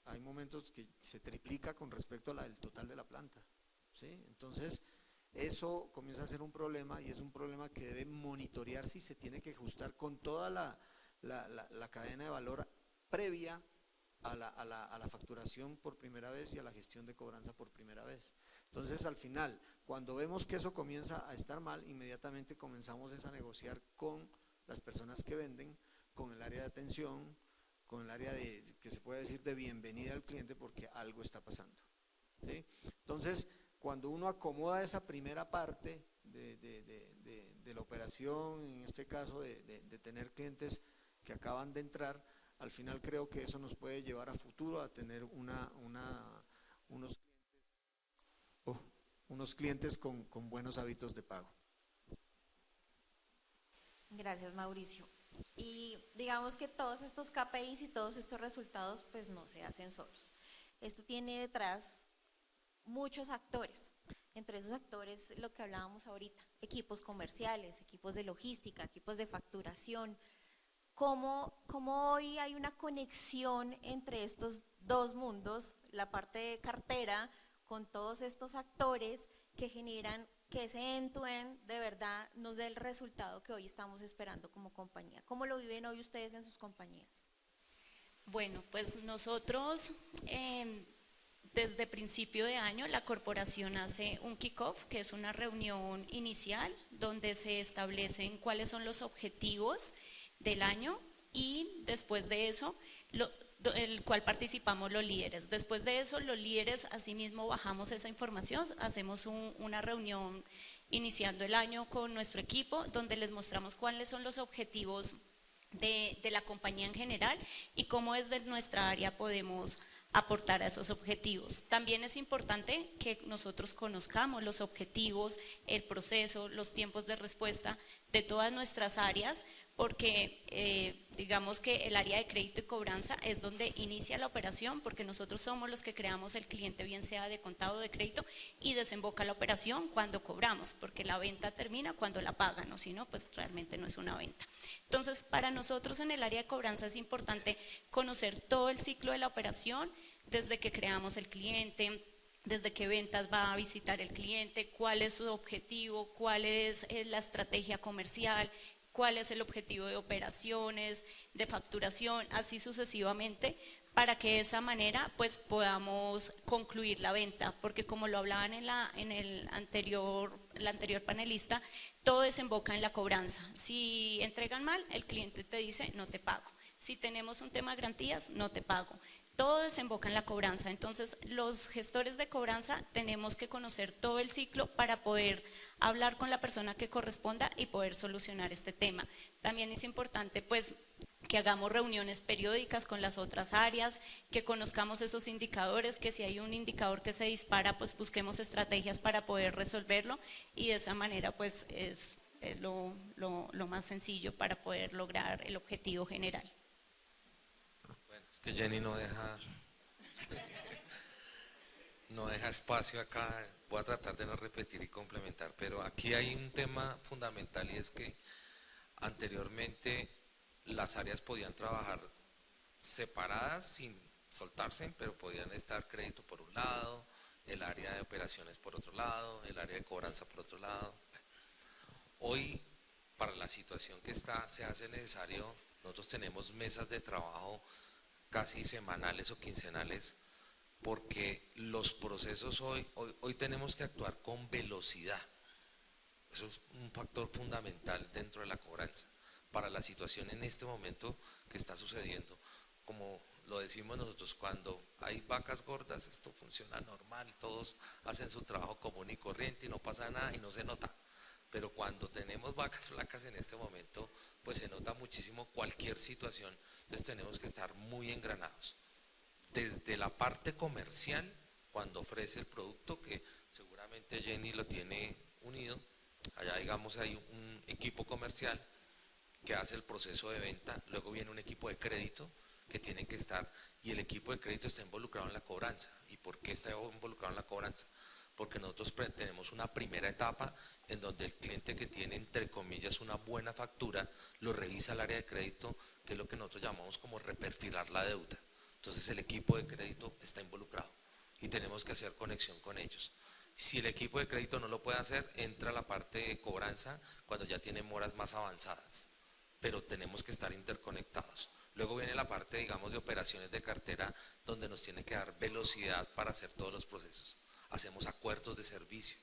hay momentos que se triplica con respecto a la del total de la planta, ¿sí? Entonces, eso comienza a ser un problema, y es un problema que debe monitorearse y se tiene que ajustar con toda la cadena de valor previa a la facturación por primera vez y a la gestión de cobranza por primera vez. Entonces, al final, cuando vemos que eso comienza a estar mal, inmediatamente comenzamos a negociar con las personas que venden, con el área de atención, con el área que se puede decir de bienvenida al cliente, porque algo está pasando, ¿sí? Entonces, cuando uno acomoda esa primera parte de la operación, en este caso de tener clientes que acaban de entrar, al final creo que eso nos puede llevar a futuro a tener unos clientes con buenos hábitos de pago. Gracias, Mauricio. Y digamos que todos estos KPIs y todos estos resultados pues no se hacen solos. Esto tiene detrás muchos actores. Entre esos actores, lo que hablábamos ahorita, equipos comerciales, equipos de logística, equipos de facturación. ¿Cómo hoy hay una conexión entre estos dos mundos, la parte de cartera, con todos estos actores que generan que ese end-to-end de verdad nos dé el resultado que hoy estamos esperando como compañía? ¿Cómo lo viven hoy ustedes en sus compañías? Bueno, pues nosotros desde principio de año la corporación hace un kick-off, que es una reunión inicial donde se establecen cuáles son los objetivos del año, y después de eso el cual participamos los líderes. Después de eso, los líderes asimismo bajamos esa información, hacemos una reunión iniciando el año con nuestro equipo, donde les mostramos cuáles son los objetivos de la compañía en general y cómo desde nuestra área podemos aportar a esos objetivos. También es importante que nosotros conozcamos los objetivos, el proceso, los tiempos de respuesta de todas nuestras áreas, porque digamos que el área de crédito y cobranza es donde inicia la operación, porque nosotros somos los que creamos el cliente, bien sea de contado o de crédito, y desemboca la operación cuando cobramos, porque la venta termina cuando la pagan, o si no, pues realmente no es una venta. Entonces, para nosotros en el área de cobranza es importante conocer todo el ciclo de la operación, desde que creamos el cliente, desde qué ventas va a visitar el cliente, cuál es su objetivo, cuál es la estrategia comercial, cuál es el objetivo de operaciones, de facturación, así sucesivamente, para que de esa manera pues podamos concluir la venta, porque como lo hablaban en la anterior panelista, todo desemboca en la cobranza. Si entregan mal, el cliente te dice no te pago. Si tenemos un tema de garantías, no te pago. Todo desemboca en la cobranza. Entonces, los gestores de cobranza tenemos que conocer todo el ciclo para poder hablar con la persona que corresponda y poder solucionar este tema. También es importante, pues, que hagamos reuniones periódicas con las otras áreas, que conozcamos esos indicadores, que si hay un indicador que se dispara, pues busquemos estrategias para poder resolverlo, y de esa manera, pues, es lo más sencillo para poder lograr el objetivo general. Es que Jenny no deja. no deja espacio acá, voy a tratar de no repetir y complementar, pero aquí hay un tema fundamental y es que anteriormente las áreas podían trabajar separadas sin soltarse, pero podían estar crédito por un lado, el área de operaciones por otro lado, el área de cobranza por otro lado. Hoy, para la situación que está, se hace necesario, nosotros tenemos mesas de trabajo casi semanales o quincenales, porque los procesos hoy tenemos que actuar con velocidad. Eso es un factor fundamental dentro de la cobranza para la situación en este momento que está sucediendo. Como lo decimos nosotros, cuando hay vacas gordas, esto funciona normal, todos hacen su trabajo común y corriente y no pasa nada y no se nota. Pero cuando tenemos vacas flacas en este momento, pues se nota muchísimo cualquier situación. Entonces tenemos que estar muy engranados. Desde la parte comercial, cuando ofrece el producto, que seguramente Jenny lo tiene unido, allá digamos hay un equipo comercial que hace el proceso de venta, luego viene un equipo de crédito que tienen que estar, y el equipo de crédito está involucrado en la cobranza. ¿Y por qué está involucrado en la cobranza? Porque nosotros tenemos una primera etapa en donde el cliente que tiene, entre comillas, una buena factura, lo revisa el área de crédito, que es lo que nosotros llamamos como reperfilar la deuda. Entonces el equipo de crédito está involucrado y tenemos que hacer conexión con ellos. Si el equipo de crédito no lo puede hacer, entra la parte de cobranza cuando ya tiene moras más avanzadas, pero tenemos que estar interconectados. Luego viene la parte, digamos, de operaciones de cartera, donde nos tiene que dar velocidad para hacer todos los procesos. Hacemos acuerdos de servicio,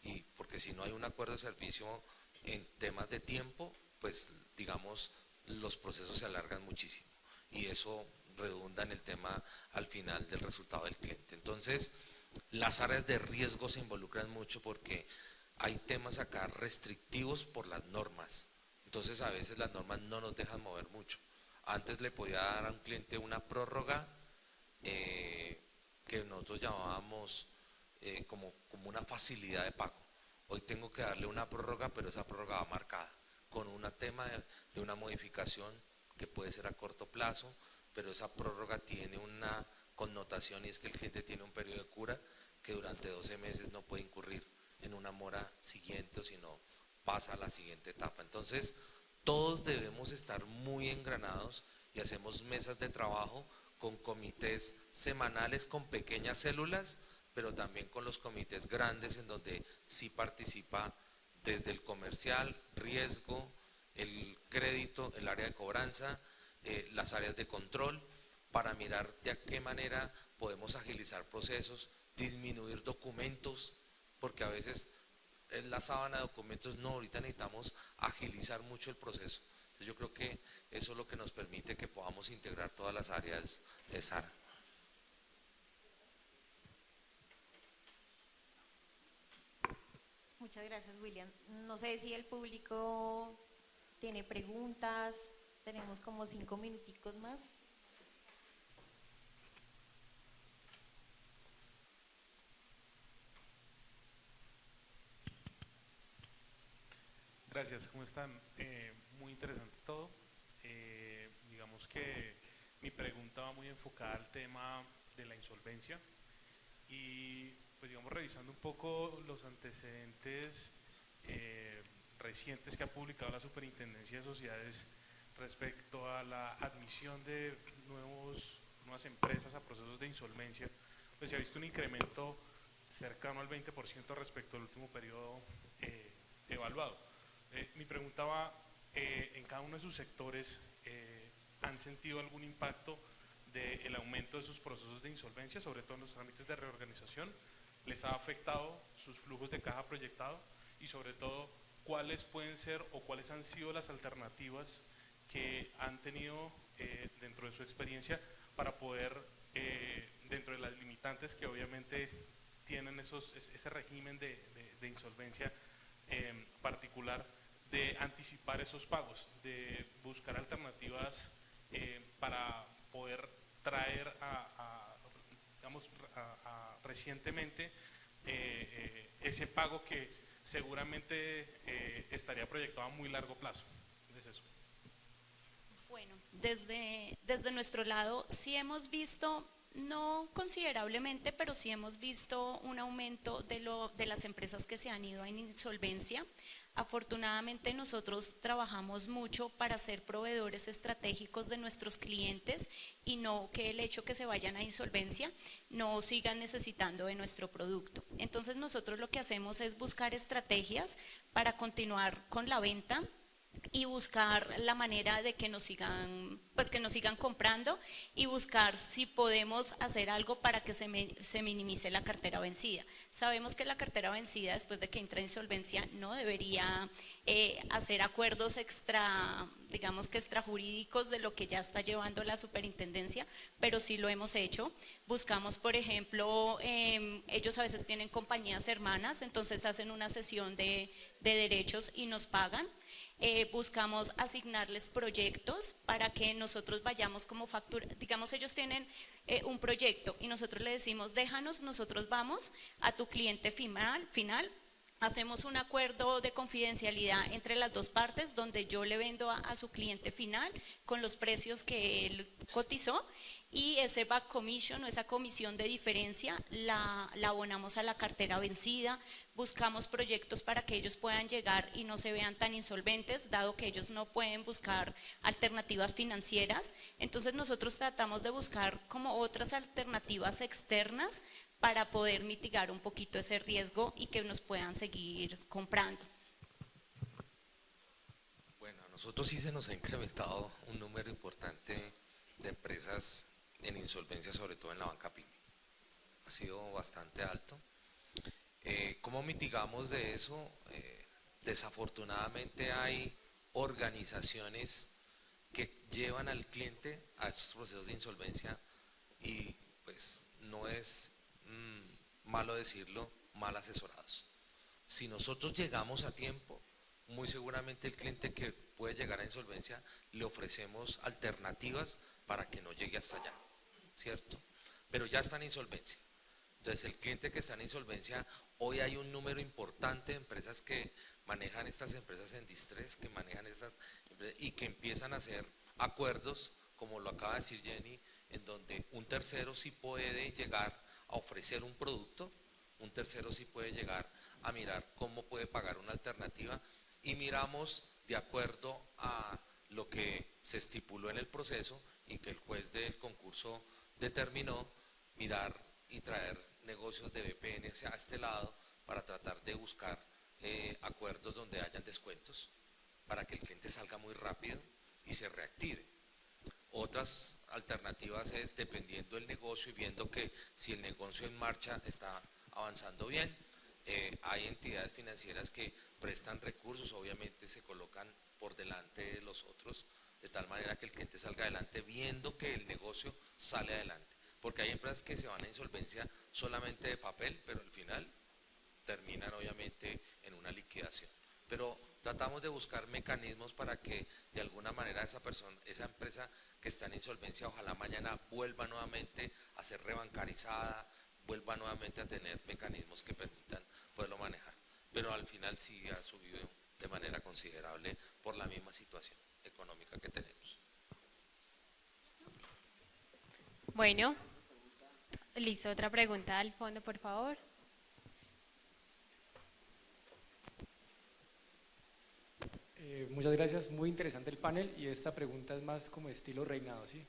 y porque si no hay un acuerdo de servicio en temas de tiempo, pues digamos los procesos se alargan muchísimo y eso redunda en el tema al final del resultado del cliente. Entonces las áreas de riesgo se involucran mucho porque hay temas acá restrictivos por las normas. Entonces a veces las normas no nos dejan mover mucho. Antes le podía dar a un cliente una prórroga que nosotros llamábamos como una facilidad de pago. Hoy tengo que darle una prórroga, pero esa prórroga va marcada con un tema de una modificación que puede ser a corto plazo, pero esa prórroga tiene una connotación y es que el cliente tiene un periodo de cura que durante 12 meses no puede incurrir en una mora siguiente o si no pasa a la siguiente etapa. Entonces todos debemos estar muy engranados y hacemos mesas de trabajo con comités semanales con pequeñas células, pero también con los comités grandes en donde sí participa desde el comercial, riesgo, el crédito, el área de cobranza, las áreas de control, para mirar de qué manera podemos agilizar procesos, disminuir documentos, porque a veces es la sábana de documentos, no, ahorita necesitamos agilizar mucho el proceso. Entonces yo creo que eso es lo que nos permite que podamos integrar todas las áreas de Sara. Muchas gracias, William. No sé si el público tiene preguntas. Tenemos como 5 minuticos más. Gracias, ¿cómo están? Muy interesante todo. Digamos que mi pregunta va muy enfocada al tema de la insolvencia y pues digamos revisando un poco los antecedentes recientes que ha publicado la Superintendencia de Sociedades respecto a la admisión de nuevas empresas a procesos de insolvencia, pues se ha visto un incremento cercano al 20% respecto al último periodo evaluado. Mi pregunta va, en cada uno de sus sectores, ¿han sentido algún impacto del aumento de sus procesos de insolvencia, sobre todo en los trámites de reorganización? ¿Les ha afectado sus flujos de caja proyectado? Y sobre todo, ¿cuáles pueden ser o cuáles han sido las alternativas que han tenido dentro de su experiencia para poder, dentro de las limitantes que obviamente tienen ese régimen de insolvencia particular, de anticipar esos pagos, de buscar alternativas para poder traer recientemente ese pago que seguramente estaría proyectado a muy largo plazo? ¿Es eso? Bueno, desde nuestro lado sí hemos visto No considerablemente, pero sí hemos visto un aumento de las empresas que se han ido en insolvencia. Afortunadamente nosotros trabajamos mucho para ser proveedores estratégicos de nuestros clientes y no que el hecho que se vayan a insolvencia no sigan necesitando de nuestro producto. Entonces nosotros lo que hacemos es buscar estrategias para continuar con la venta y buscar la manera de que nos sigan, pues que nos sigan comprando y buscar si podemos hacer algo para que se minimice la cartera vencida. Sabemos que la cartera vencida después de que entra en insolvencia no debería hacer acuerdos digamos que extrajurídicos de lo que ya está llevando la superintendencia, pero sí lo hemos hecho. Buscamos, por ejemplo, ellos a veces tienen compañías hermanas, entonces hacen una sesión de derechos y nos pagan. Buscamos asignarles proyectos para que nosotros vayamos como factura, digamos ellos tienen un proyecto y nosotros le decimos déjanos, nosotros vamos a tu cliente final, hacemos un acuerdo de confidencialidad entre las dos partes donde yo le vendo a su cliente final con los precios que él cotizó y ese back commission o esa comisión de diferencia la abonamos a la cartera vencida. Buscamos proyectos para que ellos puedan llegar y no se vean tan insolventes, dado que ellos no pueden buscar alternativas financieras. Entonces nosotros tratamos de buscar como otras alternativas externas para poder mitigar un poquito ese riesgo y que nos puedan seguir comprando. Bueno, a nosotros sí se nos ha incrementado un número importante de empresas en insolvencia, sobre todo en la banca PYME. Ha sido bastante alto. ¿Cómo mitigamos de eso? Desafortunadamente hay organizaciones que llevan al cliente a estos procesos de insolvencia y pues no es malo decirlo, mal asesorados. Si nosotros llegamos a tiempo, muy seguramente el cliente que puede llegar a insolvencia le ofrecemos alternativas para que no llegue hasta allá, ¿cierto? Pero ya está en insolvencia. Entonces el cliente que está en insolvencia, hoy hay un número importante de empresas que manejan estas empresas en distress, que manejan estas empresas y que empiezan a hacer acuerdos, como lo acaba de decir Jenny, en donde un tercero sí puede llegar a ofrecer un producto, un tercero sí puede llegar a mirar cómo puede pagar una alternativa y miramos de acuerdo a lo que se estipuló en el proceso y que el juez del concurso determinó, mirar y traer negocios de VPN hacia este lado para tratar de buscar acuerdos donde hayan descuentos para que el cliente salga muy rápido y se reactive. Otras alternativas es dependiendo del negocio y viendo que si el negocio en marcha está avanzando bien, hay entidades financieras que prestan recursos, obviamente se colocan por delante de los otros, de tal manera que el cliente salga adelante viendo que el negocio sale adelante. Porque hay empresas que se van a insolvencia solamente de papel, pero al final terminan obviamente en una liquidación. Pero tratamos de buscar mecanismos para que de alguna manera esa empresa que está en insolvencia, ojalá mañana vuelva nuevamente a ser rebancarizada, vuelva nuevamente a tener mecanismos que permitan poderlo manejar. Pero al final sí ha subido de manera considerable por la misma situación económica que tenemos. Bueno, listo, otra pregunta al fondo, por favor. Muchas gracias, muy interesante el panel y esta pregunta es más como estilo reinado, ¿sí?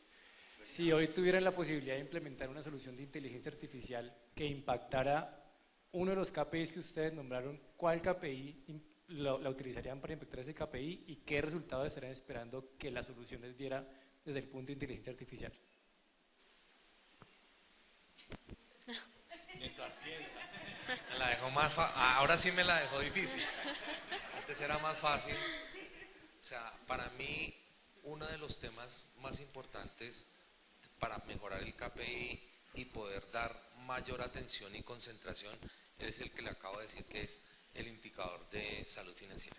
Si hoy tuvieran la posibilidad de implementar una solución de inteligencia artificial que impactara uno de los KPIs que ustedes nombraron, ¿cuál KPI la utilizarían para impactar ese KPI y qué resultados estarían esperando que la solución les diera desde el punto de inteligencia artificial? Mientras piensa. Me la dejó más ahora sí me la dejó difícil. Antes era más fácil. O sea, para mí uno de los temas más importantes para mejorar el KPI y poder dar mayor atención y concentración es el que le acabo de decir, que es el indicador de salud financiera.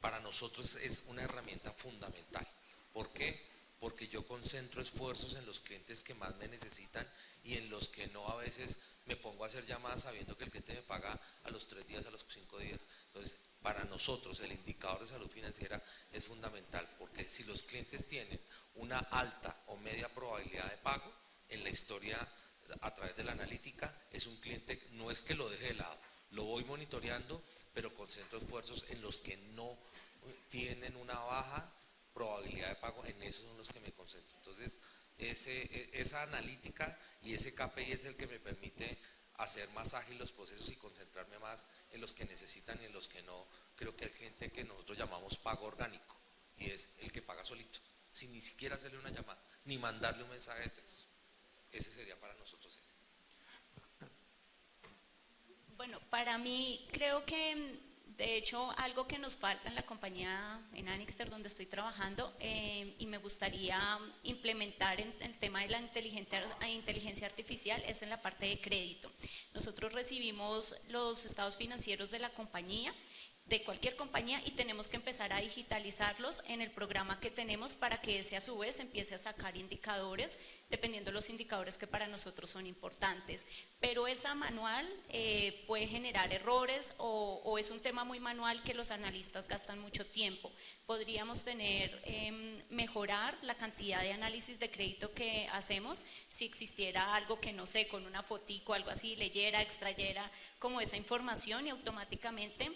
Para nosotros es una herramienta fundamental. ¿Por qué? Porque yo concentro esfuerzos en los clientes que más me necesitan y en los que no a veces me pongo a hacer llamadas sabiendo que el cliente me paga a los 3 días, a los 5 días. Entonces, para nosotros el indicador de salud financiera es fundamental porque si los clientes tienen una alta o media probabilidad de pago, en la historia a través de la analítica, es un cliente, no es que lo deje de lado, lo voy monitoreando, pero concentro esfuerzos en los que no tienen una baja probabilidad de pago, en esos son los que me concentro. Entonces, esa analítica y ese KPI es el que me permite hacer más ágil los procesos y concentrarme más en los que necesitan y en los que no. Creo que el cliente que nosotros llamamos pago orgánico, y es el que paga solito, sin ni siquiera hacerle una llamada, ni mandarle un mensaje de texto. Ese sería para nosotros ese. Bueno, para mí creo que de hecho algo que nos falta en la compañía, en Anixter donde estoy trabajando, y me gustaría implementar en el tema de la inteligencia artificial, es en la parte de crédito. Nosotros recibimos los estados financieros de la compañía, de cualquier compañía, y tenemos que empezar a digitalizarlos en el programa que tenemos para que ese a su vez empiece a sacar indicadores, dependiendo de los indicadores que para nosotros son importantes. Pero esa manual puede generar errores o es un tema muy manual que los analistas gastan mucho tiempo. Podríamos mejorar la cantidad de análisis de crédito que hacemos si existiera algo que, no sé, con una fotico, algo así, leyera, extrayera como esa información y automáticamente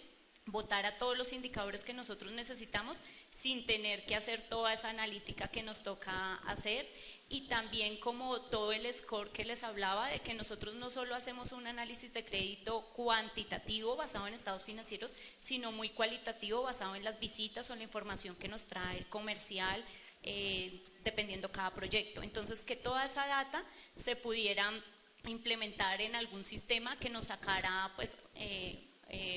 botar todos los indicadores que nosotros necesitamos sin tener que hacer toda esa analítica que nos toca hacer, y también como todo el score que les hablaba, de que nosotros no solo hacemos un análisis de crédito cuantitativo basado en estados financieros, sino muy cualitativo basado en las visitas o en la información que nos trae el comercial, dependiendo cada proyecto. Entonces, que toda esa data se pudiera implementar en algún sistema que nos sacara pues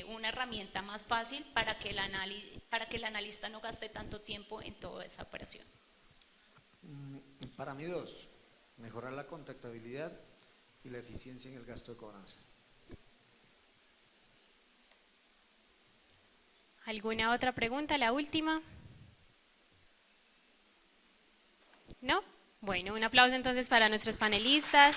una herramienta más fácil para que el analista no gaste tanto tiempo en toda esa operación. Para mí dos: mejorar la contactabilidad y la eficiencia en el gasto de cobranza. ¿Alguna otra pregunta? La última. ¿No? Bueno, un aplauso entonces para nuestros panelistas.